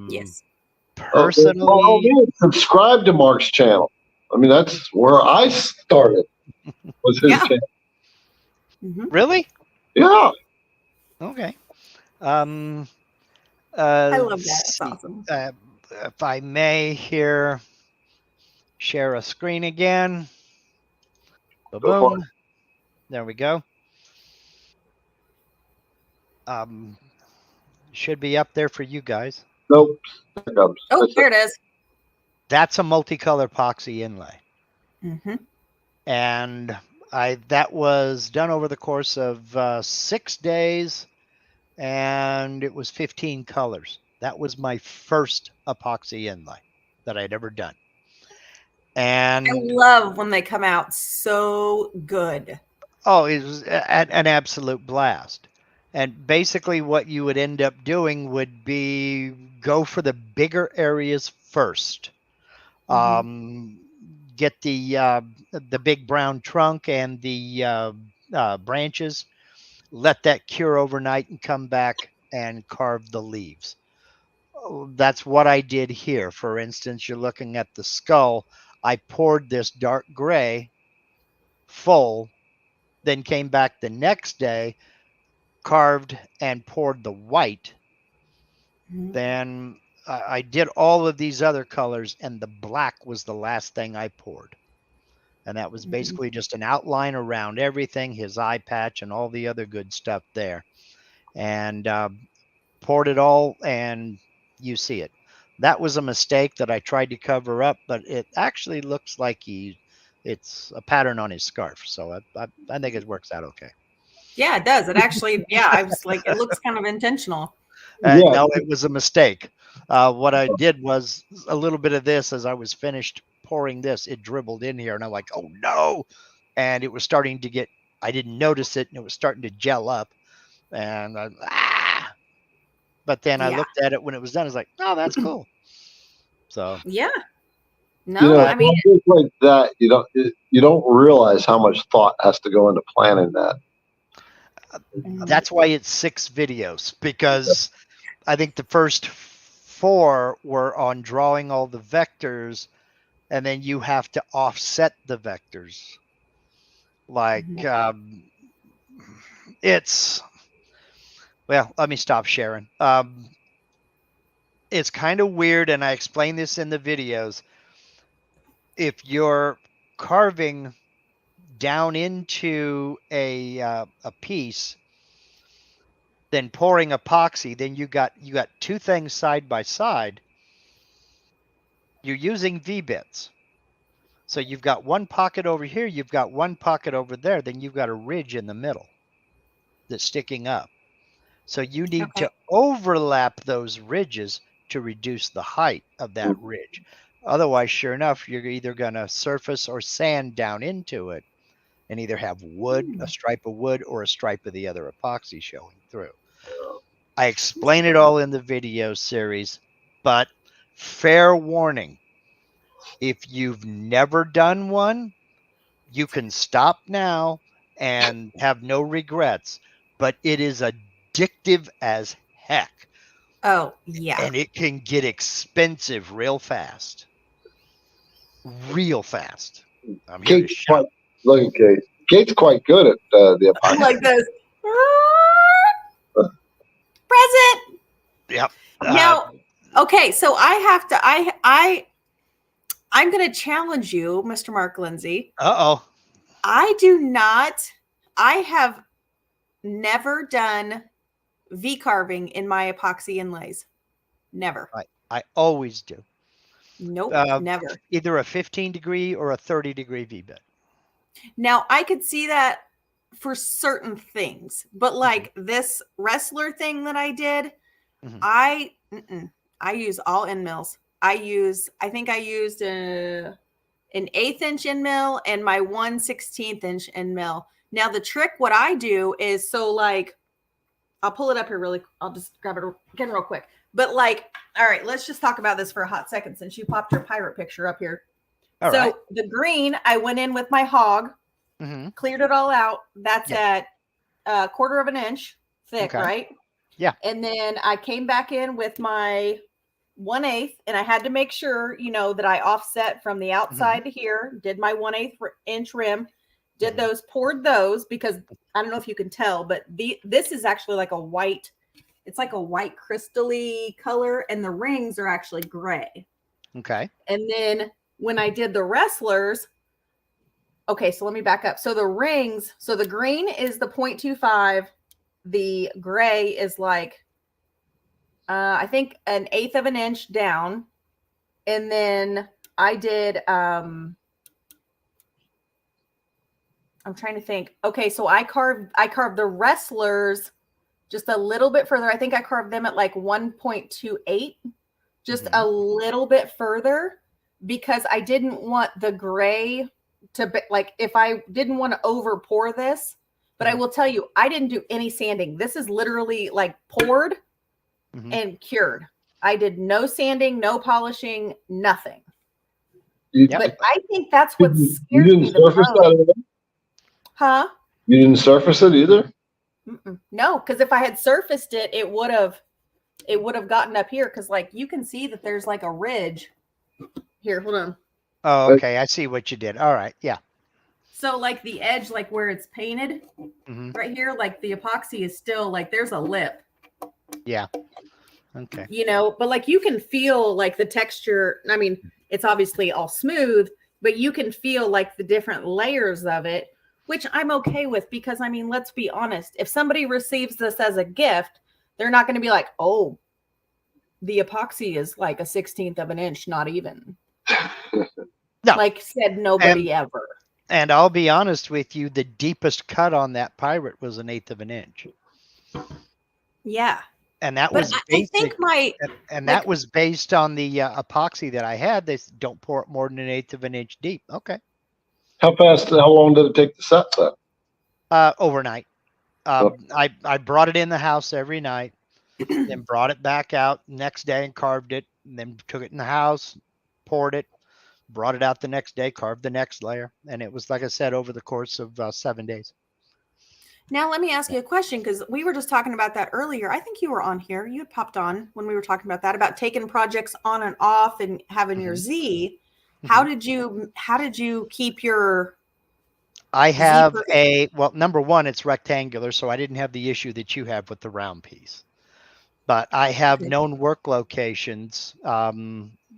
Yes. Personally, subscribe to Mark's channel. I mean, that's where I started. Was his channel? Really? Yeah. Okay. I love that. It's awesome. If I may here, share a screen again. Boom. There we go. Should be up there for you guys. Nope. Oh, there it is. That's a multicolor epoxy inlay. And that was done over the course of 6 days, and it was 15 colors. That was my first epoxy inlay that I'd ever done. And I love when they come out so good. Oh, it was an absolute blast. And basically what you would end up doing would be go for the bigger areas first. Get the big brown trunk and the branches, let that cure overnight and come back and carve the leaves. That's what I did here. For instance, you're looking at the skull. I poured this dark gray full, then came back the next day, carved and poured the white. Then I did all of these other colors, and the black was the last thing I poured. And that was basically just an outline around everything, his eye patch and all the other good stuff there. And poured it all, and you see it. That was a mistake that I tried to cover up, but it actually looks like it's a pattern on his scarf. So I think it works out okay. Yeah, it does. It actually, I was like, it looks kind of intentional. Yeah. No, it was a mistake. What I did was a little bit of this as I was finished pouring this, it dribbled in here and I'm like, oh no. And it was starting to get, I didn't notice it and it was starting to gel up. And but then I Yeah. looked at it when it was done. I was like, oh, that's cool. So Yeah. No, You know, I mean, things like that, you don't realize how much thought has to go into planning that. that's why it's 6 videos, because I think the first 4 were on drawing all the vectors, and then you have to offset the vectors. Like, it's, well, let me stop sharing. It's kind of weird, and I explain this in the videos. If you're carving down into a piece, then pouring epoxy, then you got 2 things side by side. You're using V-bits. So you've got one pocket over here, you've got one pocket over there, then you've got a ridge in the middle that's sticking up. So you need to overlap those ridges to reduce the height of that ridge. Otherwise, sure enough, you're either going to surface or sand down into it and either have wood, a stripe of wood, or a stripe of the other epoxy showing through. I explain it all in the video series, but fair warning, if you've never done one, you can stop now and have no regrets, but it is addictive as heck. oh, yeah. And it can get expensive real fast. Real fast. I'm here to shout. Look at Kate. Kate's quite good at the epoxy. Like those. Present. Yep. Now, okay, so I have to, I'm going to challenge you, Mr. Mark Lindsay. Uh-oh. I have never done V carving in my epoxy inlays. Never. I always do. Nope, never. Either a 15-degree or a 30-degree V-bit. Now, I could see that for certain things, but like this wrestler thing that I did, I use all end mills. I think I used an 1/8 inch end mill and my 1/16 inch end mill. Now the trick, what I do is, so like, I'll pull it up here I'll just grab it again real quick. But like, all right, let's just talk about this for a hot second since you popped your pirate picture up here. All right. The green, I went in with my hog, cleared it all out. That's at 1/4 of an inch thick, right? Yeah. And then I came back in with my 1/8, and I had to make sure, that I offset from the outside to here, did my 1/8 inch rim, did those, poured those, because I don't know if you can tell, but this is actually like a white, it's like a white crystal-y color, and the rings are actually gray. Okay. And then when I did the wrestlers, okay, so let me back up. So the rings, so the green is the 0.25, the gray is like, I think 1/8 of an inch down. And then I did, I'm trying to think. Okay, so I carved the wrestlers just a little bit further. I think I carved them at like 1.28, just a little bit further, because I didn't want the gray to be like, if I didn't want to over pour this, but I will tell you, I didn't do any sanding. This is literally like poured and cured. I did no sanding, no polishing, nothing. But I think that's what scares me the most. Huh? You didn't surface it either? No, because if I had surfaced it, it would have gotten up here, because like you can see that there's like a ridge here. Hold on. Oh, okay. I see what you did. All right. Yeah. So like the edge, like where it's painted right here, like the epoxy is still like there's a lip. Yeah. Okay. But like you can feel like the texture. I mean, it's obviously all smooth, but you can feel like the different layers of it, which I'm okay with, because I mean, let's be honest. If somebody receives this as a gift, they're not going to be like, oh, the epoxy is like 1/16 of an inch, not even. No. Like said nobody ever. And I'll be honest with you, the deepest cut on that pirate was 1/8 of an inch. Yeah. And that But was I basic. think And like- that was based on the epoxy that I had. They said, don't pour it more than 1/8 of an inch deep. Okay. How long did it take to set that? Overnight. I brought it in the house every night, then brought it back out next day and carved it, and then took it in the house, poured it, brought it out the next day, carved the next layer. And it was, like I said, over the course of 7 days. Now, let me ask you a question, because we were just talking about that earlier. I think you were on here. You had popped on when we were talking about that, about taking projects on and off and having your Z. How did you keep your I have perfect? well, number one, it's rectangular, so I didn't have the issue that you have with the round piece. But I have Okay. known work locations,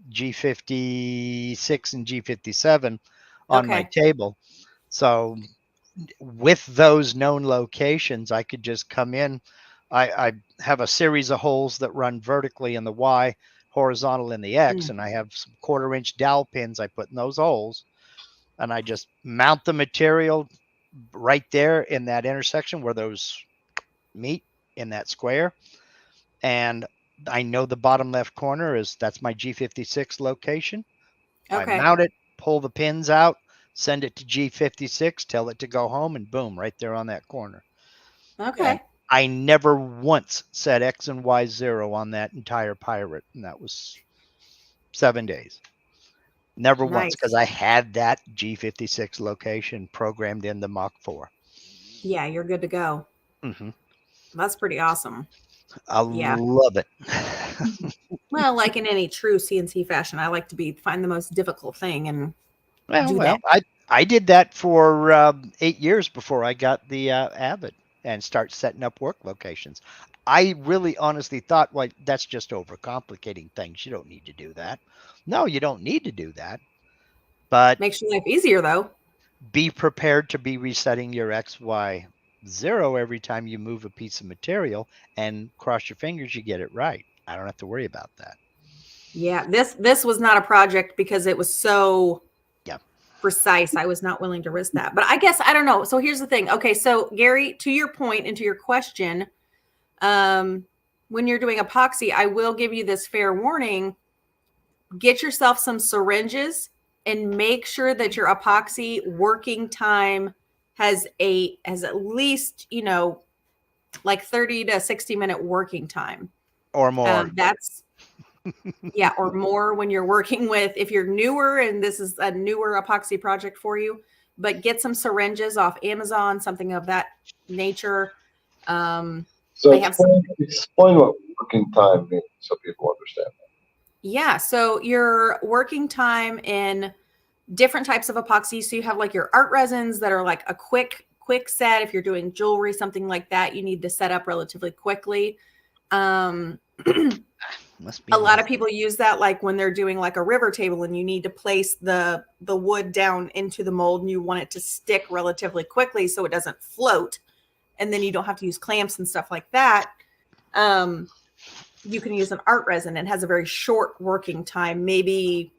G56 and G57 on my Okay. table. So with those known locations, I could just come in. I have a series of holes that run vertically in the Y, horizontal in the X, and I have some 1/4 inch dowel pins I put in those holes. And I just mount the material right there in that intersection where those meet in that square. And I know the bottom left corner that's my G56 location. I Okay. mount it, pull the pins out, send it to G56, tell it to go home, and boom, right there on that corner. Okay. And I never once said X and Y 0 on that entire pirate, and that was 7 days. Never once, because I had that G56 location programmed in the Mach 4. Yeah, you're good to go. That's pretty awesome. I love it. Well, like in any true CNC fashion, I like to find the most difficult thing and do that. I did that for 8 years before I got the Avid and start setting up work locations. I really honestly thought, well, that's just overcomplicating things. You don't need to do that. No, you don't need to do that. But makes your life easier, though. Be prepared to be resetting your XY 0 every time you move a piece of material, and cross your fingers you get it right. I don't have to worry about that. Yeah, this was not a project because it was so precise. I was not willing to risk that. But I guess I don't know. So here's the thing. Okay, so Gary, to your point and to your question, when you're doing epoxy, I will give you this fair warning. Get yourself some syringes and make sure that your epoxy working time has at least, like 30 to 60 minute working time or more. That's or more when you're working with, if you're newer and this is a newer epoxy project for you. But get some syringes off Amazon, something of that nature. So explain what working time means so people understand that. Yeah, so your working time in different types of epoxy. So you have like your art resins that are like a quick set. If you're doing jewelry, something like that, you need to set up relatively quickly. A lot of people use that like when they're doing like a river table and you need to place the wood down into the mold and you want it to stick relatively quickly so it doesn't float, and then you don't have to use clamps and stuff like that. You can use an art resin. It has a very short working time, maybe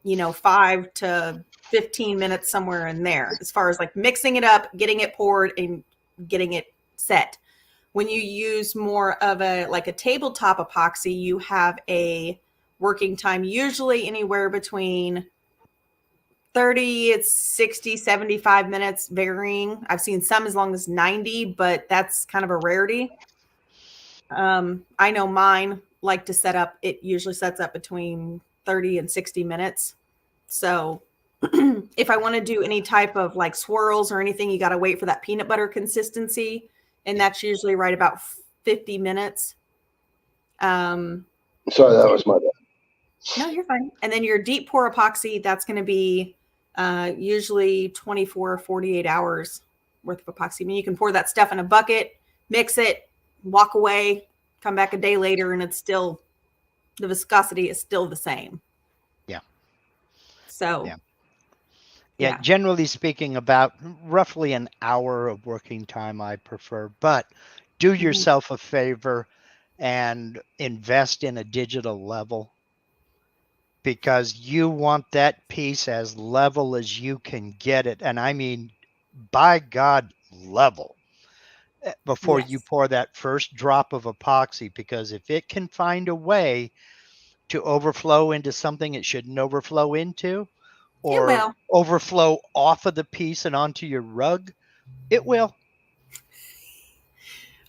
5 to 15 minutes, somewhere in there, as far as like mixing it up, getting it poured, and getting it set. When you use more of a tabletop epoxy, you have a working time usually anywhere between 30, 60, 75 minutes, varying. I've seen some as long as 90, but that's kind of a rarity. I know mine like to set up, it usually sets up between 30 and 60 minutes. So if I want to do any type of like swirls or anything, you got to wait for that peanut butter consistency. And that's usually right about 50 minutes. Sorry, that was my bad. No, you're fine. And then your deep pour epoxy, that's going to be usually 24 or 48 hours worth of epoxy. I mean, you can pour that stuff in a bucket, mix it, walk away, come back a day later, and it's still, the viscosity is still the same. Yeah. So. Yeah, generally speaking, about roughly an hour of working time I prefer. But do yourself a favor and invest in a digital level, because you want that piece as level as you can get it. And I mean, by God, level. before you Yes. pour that first drop of epoxy, because if it can find a way to overflow into something it shouldn't overflow into, It or will. overflow off of the piece and onto your rug, it will.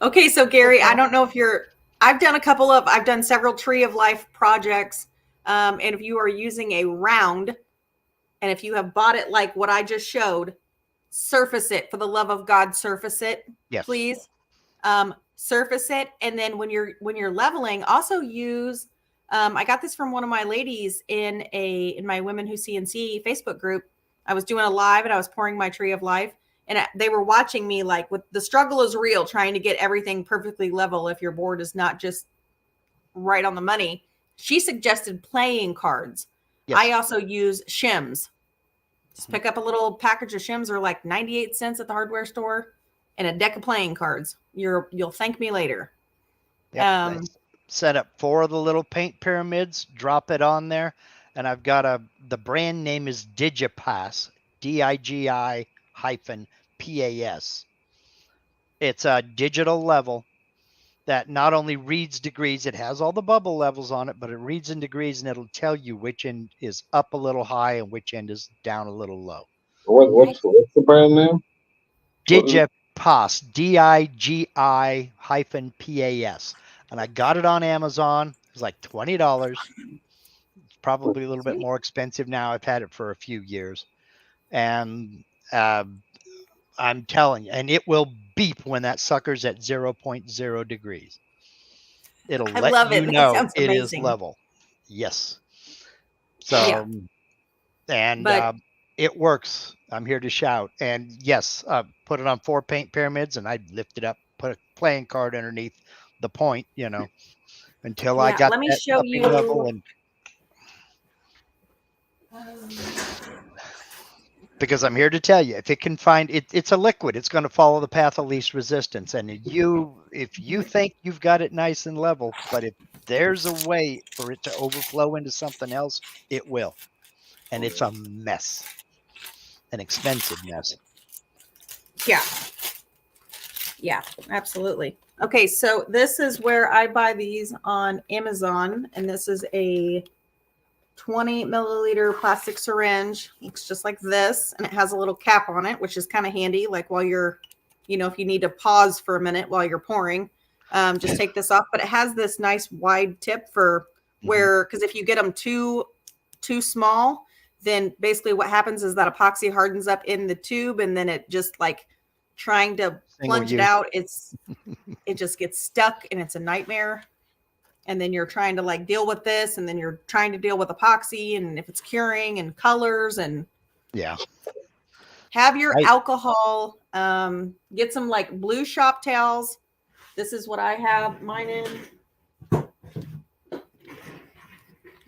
Okay, so Gary, I don't know if I've done several Tree of Life projects. And if you are using a round, and if you have bought it like what I just showed, surface it, for the love of God, surface it, Yes. please. Surface it. And then when you're leveling, also use, I got this from one of my ladies in my Women Who CNC Facebook group. I was doing a live and I was pouring my Tree of Life, and they were watching me, like, with the struggle is real, trying to get everything perfectly level if your board is not just right on the money. She suggested playing cards. Yes. I also use shims. Just pick up a little package of shims, or like 98 cents at the hardware store, and a deck of playing cards. You'll thank me later. Yep. Set up 4 of the little paint pyramids, drop it on there, and I've got the brand name is Digipass, DIGI-PAS. It's a digital level that not only reads degrees, it has all the bubble levels on it, but it reads in degrees, and it'll tell you which end is up a little high and which end is down a little low. What's the brand name? Digipass, DIGI-PAS. And I got it on Amazon. It was like $20. It's probably a little bit more expensive now. I've had it for a few years. And I'm telling you, and it will beep when that sucker's at 0.0 degrees. It'll I let love you it. That know sounds it is amazing. level. Yes. So, Yeah. and But it works. I'm here to shout. And yes, put it on 4 paint pyramids, and I'd lift it up, put a playing card underneath the point, until I yeah, got let me that show upping level. you. And because I'm here to tell you, if it can find it, it's a liquid. It's going to follow the path of least resistance. And if you think you've got it nice and level, but if there's a way for it to overflow into something else, it will. And it's a mess, an expensive mess. Yeah, absolutely. Okay, so this is where I buy these on Amazon, and this is a 20 milliliter plastic syringe. Looks just like this, and it has a little cap on it, which is kind of handy, like while you're, if you need to pause for a minute while you're pouring, just take this off. But it has this nice wide tip for where, because if you get them too small, then basically what happens is that epoxy hardens up in the tube, and then it just, like, trying to plunge it out, it just gets stuck, and it's a nightmare. And then you're trying to, like, deal with this, and then you're trying to deal with epoxy, and if it's curing, and colors, and have your alcohol. Get some, like, blue shop towels. This is what I have mine in.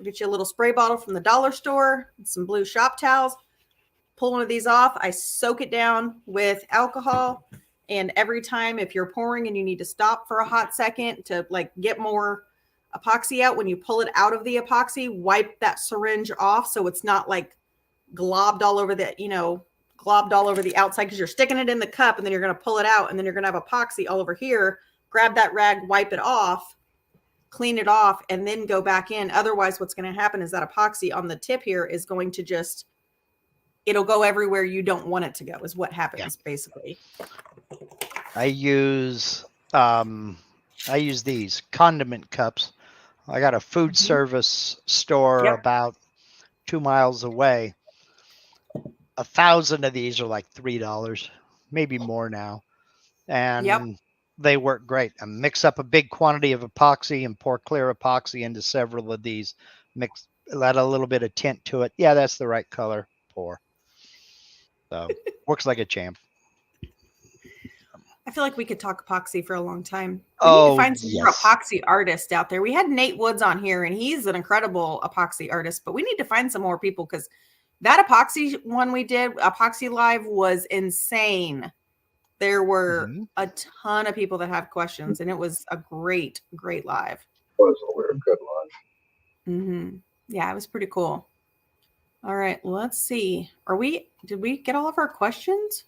Get you a little spray bottle from the dollar store, and some blue shop towels. Pull one of these off. I soak it down with alcohol. And every time, if you're pouring and you need to stop for a hot second to, like, get more epoxy out, when you pull it out of the epoxy, wipe that syringe off so it's not, like, globbed all over the outside, because you're sticking it in the cup, and then you're going to pull it out, and then you're going to have epoxy all over here. Grab that rag, wipe it off, clean it off, and then go back in. Otherwise, what's going to happen is that epoxy on the tip here is going to just, it'll go everywhere you don't want it to go, is what happens, basically. I use these condiment cups. I got a food service store about 2 miles away. 1,000 of these are like $3, maybe more now. And they work great. I mix up a big quantity of epoxy and pour clear epoxy into several of these. Let a little bit of tint to it. Yeah, that's the right color. Pour. So works like a champ. I feel like we could talk epoxy for a long time. We need to find some more epoxy artists out there. We had Nate Woods on here, and he's an incredible epoxy artist, but we need to find some more people, because that epoxy one we did, Epoxy Live, was insane. There were a ton of people that have questions, and it was a great, great live. It was a good live. Yeah, it was pretty cool. All right, let's see. Did we get all of our questions?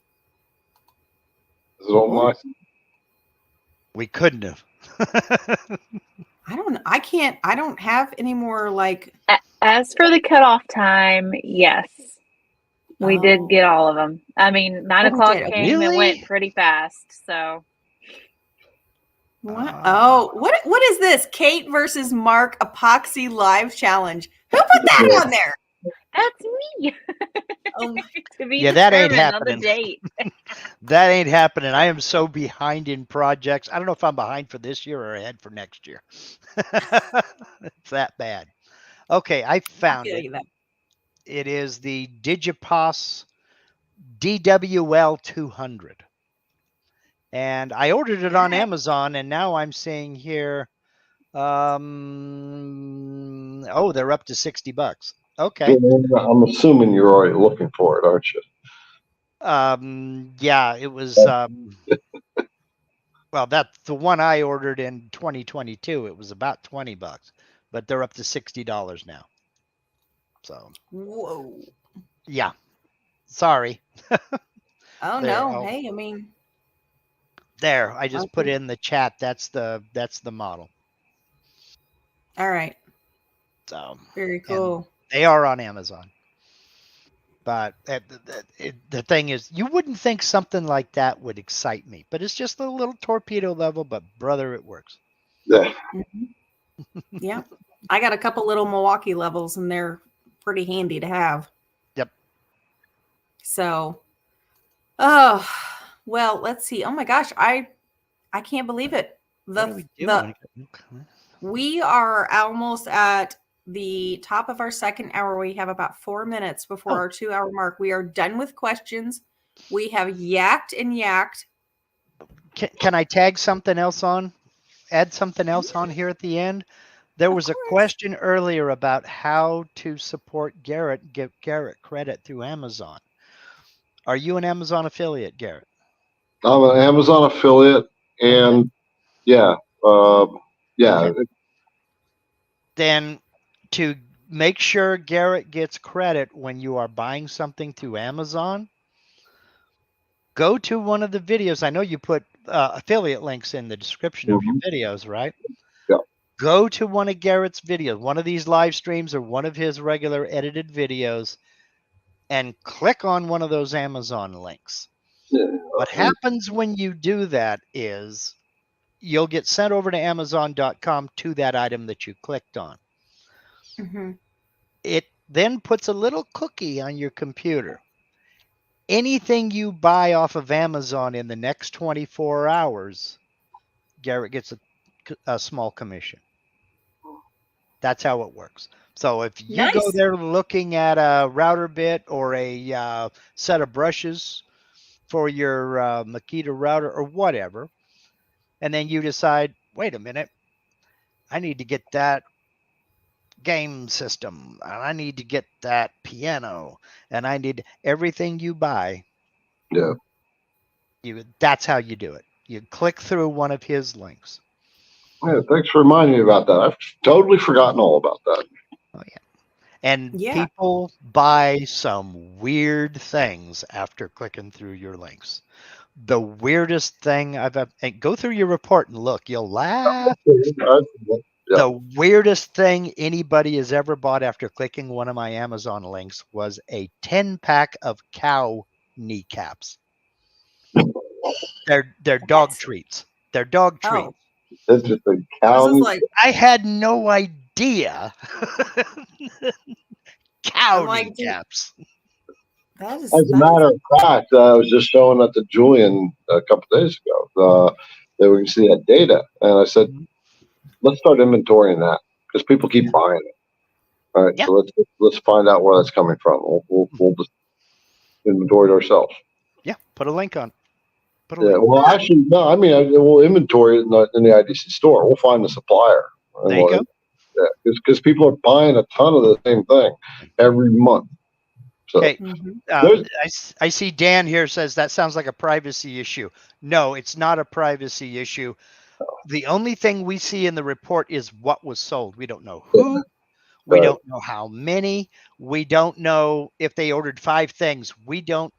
Is it all nice? We couldn't have. I don't know. I don't have any more like. As for the cutoff time, yes, we Oh. did get all of them. I mean, 9 Oh, we o'clock did. came and went Really? pretty fast. So What? Oh, what is this? Kate versus Mark epoxy live challenge. Who put that on there? that's me. Oh, To be Yeah, that ain't determined on the happening. date. That ain't happening. I am so behind in projects. I don't know if I'm behind for this year or ahead for next year. It's that bad. Okay, I I found feel it. you that. It is the Digipos DWL 200. And I ordered it on Alright. Amazon, and now I'm seeing here, oh, they're up to $60. Okay. I'm assuming you're already looking for it, aren't you? Yeah, it was, well, that's the one I ordered in 2022. It was about $20, but they're up to $60 now. So, Whoa. yeah, sorry. Oh There, no. oh, Hey, I mean, there. I just put okay. in the chat. That's the model. All right. So Very cool. they are on Amazon. But the thing is, you wouldn't think something like that would excite me, but it's just a little torpedo level. But brother, it works. Yeah. Yeah. I got a couple little Milwaukee levels, and they're pretty handy to have. Yep. So, oh well. Let's see. Oh my gosh, I can't believe it. What are we doing? We are almost at the top of our second hour. We have about 4 minutes before our 2-hour mark. We are done with questions. We have yacked and yacked. Can I tag something else on? Add something else on here at the end? There was a question earlier about how to support Garrett, give Garrett credit through Amazon. Are you an Amazon affiliate, Garrett? I'm an Amazon affiliate, and yeah. Then to make sure Garrett gets credit when you are buying something through Amazon, go to one of the videos. I know you put affiliate links in the description of your videos, right? Yeah. Go to one of Garrett's videos, one of these live streams or one of his regular edited videos, and click on one of those Amazon links. Yeah. What happens when you do that is you'll get sent over to Amazon.com to that item that you clicked on. Mm-hmm. It then puts a little cookie on your computer. Anything you buy off of Amazon in the next 24 hours, Garrett gets a small commission. That's how it works. So if you go there looking at a router bit or a set of brushes for your Makita router or whatever, and then you decide, wait a minute, I need to get that game system, and I need to get that piano, and I need everything you buy. Yeah. That's how you do it. You click through one of his links. Yeah, thanks for reminding me about that. I've totally forgotten all about that. Oh yeah. And people buy some weird things after clicking through your links. The weirdest thing I've ever, and go through your report and look, you'll laugh. The weirdest thing anybody has ever bought after clicking one of my Amazon links was a 10-pack of cow kneecaps. They're dog treats. They're dog treats. Interesting. Cow. I had no idea. Cow kneecaps. As a matter of fact, I was just showing that to Julian a couple of days ago. That we can see that data, and I said, let's start inventorying that because people keep buying it. All right, so let's find out where that's coming from. We'll just inventory it ourselves. Yeah, put a link on. Well, actually, no. I mean, we'll inventory it in the IDC store. We'll find the supplier. There you go. Yeah, because people are buying a ton of the same thing every month. So, okay. I see Dan here says that sounds like a privacy issue. No, it's not a privacy issue. The only thing we see in the report is what was sold. We don't know who. We don't know how many. We don't know if they ordered 5 things. We don't.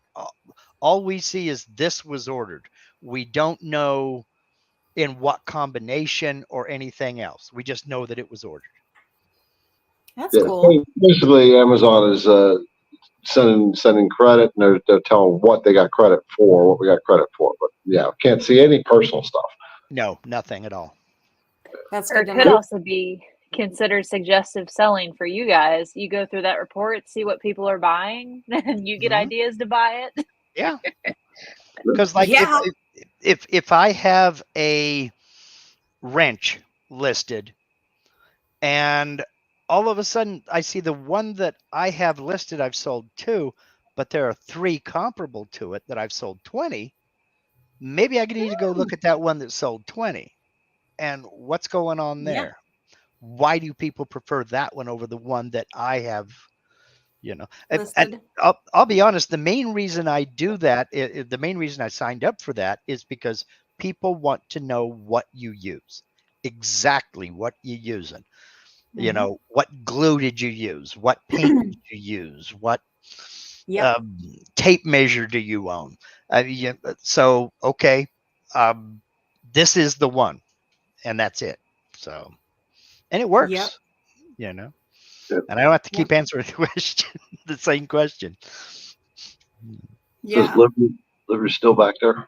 All we see is this was ordered. We don't know in what combination or anything else. We just know that it was ordered. That's Yeah, cool. basically Amazon is sending credit, and they're telling what they got credit for, what we got credit for. But yeah, can't see any personal stuff. No, nothing at all. That's Or good it to could know. also be considered suggestive selling for you guys. You go through that report, see what people are buying, and you get Mhm. ideas to buy it. Yeah. Because like Yeah. if I have a wrench listed and all of a sudden I see the one that I have listed I've sold 2, but there are 3 comparable to it that I've sold 20, maybe I need to go look at that one that sold 20. And what's going on Yeah. there? Why do people prefer that one over the one that I have, you know? And Listed. I'll be honest, the main reason I do that, the main reason I signed up for that is because people want to know what you use, exactly what you're using. You Mhm. know, what glue did you use? What paint did you use? What Yep. tape measure do you own? So, okay, this is the one, and that's it. So, and it works, Yep. you know, Yep. and I don't have to Yep. keep answering the question, the same question. Yeah. Is Liver still back there?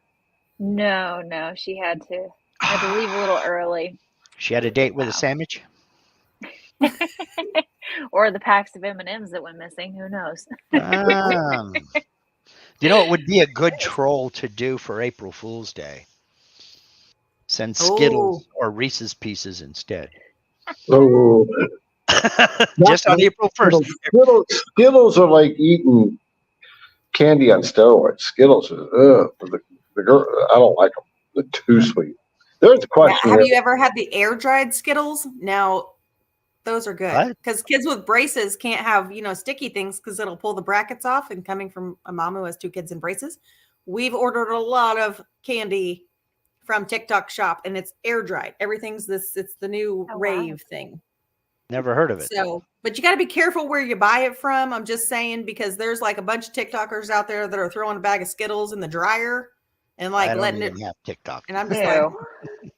No, she had to leave a little early. She had a date with a Wow. sandwich. Or the packs of M&Ms that went missing. Who knows? You know, it would be a good troll to do for April Fool's Day. Send Skittles or Reese's Pieces instead. Oh, Just on April 1st. Skittles are like eating candy on steroids. Skittles are, the girl, I don't like them. They're too sweet. There's a Yeah. question Have here. you ever had the air dried Skittles? Now, those are good What? because kids with braces can't have, sticky things because it'll pull the brackets off. And coming from a mom who has 2 kids in braces, we've ordered a lot of candy from TikTok shop and it's air dried. Everything's it's the new Oh, wow. rave thing. Never heard of it. So, but you got to be careful where you buy it from. I'm just saying, because there's like a bunch of TikTokers out there that are throwing a bag of Skittles in the dryer and like I don't letting even it. have TikTok. And I'm just like, Ew. I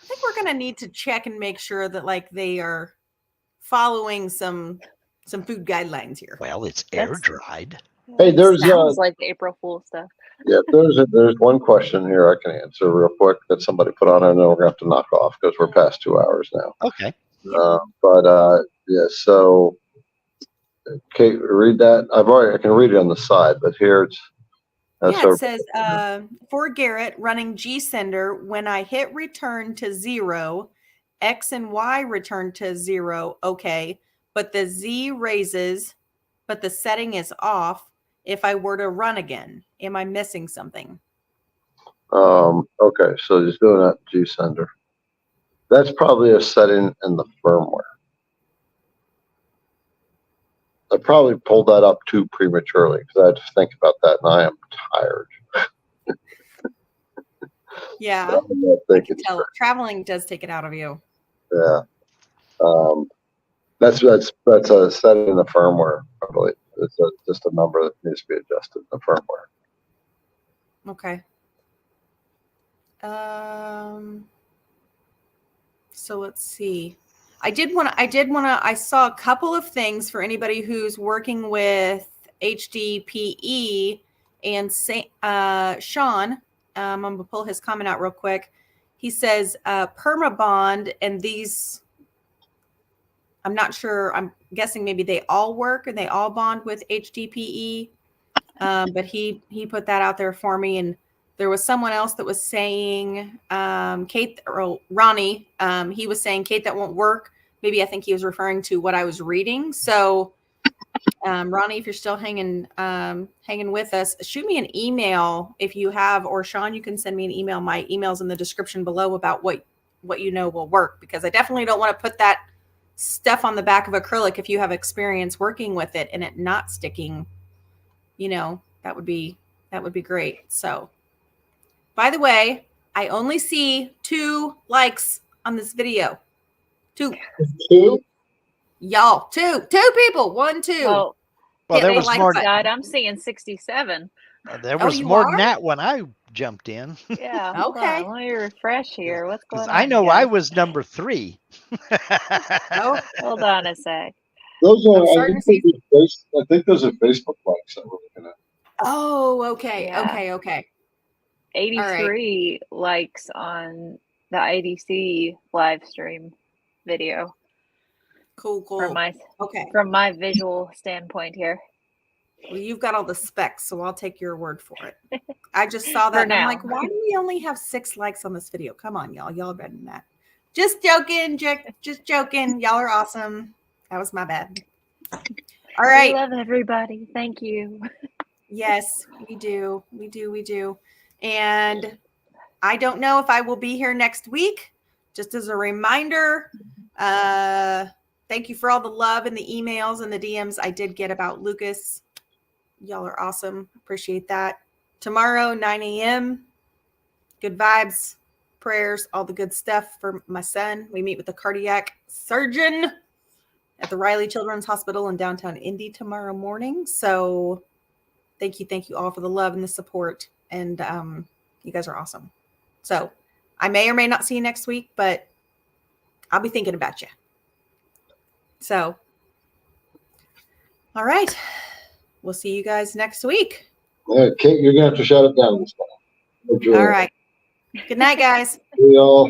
think we're gonna need to check and make sure that like they are following some food guidelines here. Well, it's air That's- dried. Hey, there's Sounds like April Fool stuff. yeah, there's one question here I can answer real quick that somebody put on, and then we're gonna have to knock off because we're past 2 hours now. Okay. Yeah, so Kate, read that. I can read it on the side, but here it's. Yeah, it says for Garrett running G sender, when I hit return to 0, X and Y return to 0. Okay, but the Z raises, but the setting is off. If I were to run again, am I missing something? Okay, so just doing that G sender. That's probably a setting in the firmware. I probably pulled that up too prematurely because I had to think about that, and I am tired. Yeah, I can tell. Traveling does take it out of you. Yeah, that's a setting in the firmware. Probably it's just a number that needs to be adjusted in the firmware. Okay. So let's see. I saw a couple of things for anybody who's working with HDPE and Sean. I'm going to pull his comment out real quick. He says Permabond, and these, I'm not sure. I'm guessing maybe they all work and they all bond with HDPE. But he put that out there for me. And there was someone else that was saying, Kate or Ronnie, he was saying, Kate, that won't work. Maybe I think he was referring to what I was reading. So, Ronnie, if you're still hanging with us, shoot me an email if you have, or Sean, you can send me an email. My email's in the description below about what will work, because I definitely don't want to put that stuff on the back of acrylic if you have experience working with it and it not sticking. That would be great. So, by the way, I only see 2 likes on this video. 2. Y'all, 2 people. 1, 2. Well, there the was like more. button. Side, I'm seeing 67. There was you more are? than that when I jumped in. Yeah. Hold Okay. on, let me refresh here. What's going Because on? I know I guys? was number 3. Oh, Hold on a sec. Those I'm are, starting to see. I think those are Facebook likes that we're looking at. Oh, okay. Yeah. Okay. 83 likes on the IDC live stream video Cool. Okay. from my visual standpoint here. Well, you've got all the specs, so I'll take your word for it. I just saw that For and I'm now. like, why do we only have 6 likes on this video? Come on, y'all. Y'all are better than that. Just joking, just joking. Y'all are awesome. That was my bad. All We right. love everybody. Thank you. Yes, we do. We do. And I don't know if I will be here next week. Just as a reminder, thank you for all the love and the emails and the DMs I did get about Lucas. Y'all are awesome. Appreciate that. Tomorrow, 9 a.m. Good vibes, prayers, all the good stuff for my son. We meet with the cardiac surgeon at the Riley Children's Hospital in downtown Indy tomorrow morning. So thank you all for the love and the support. And you guys are awesome. So I may or may not see you next week, but I'll be thinking about you. So, all right. We'll see you guys next week. Kate, you're gonna have to shut it down this time. All right. Good night, guys. See y'all.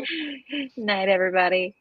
Night, everybody.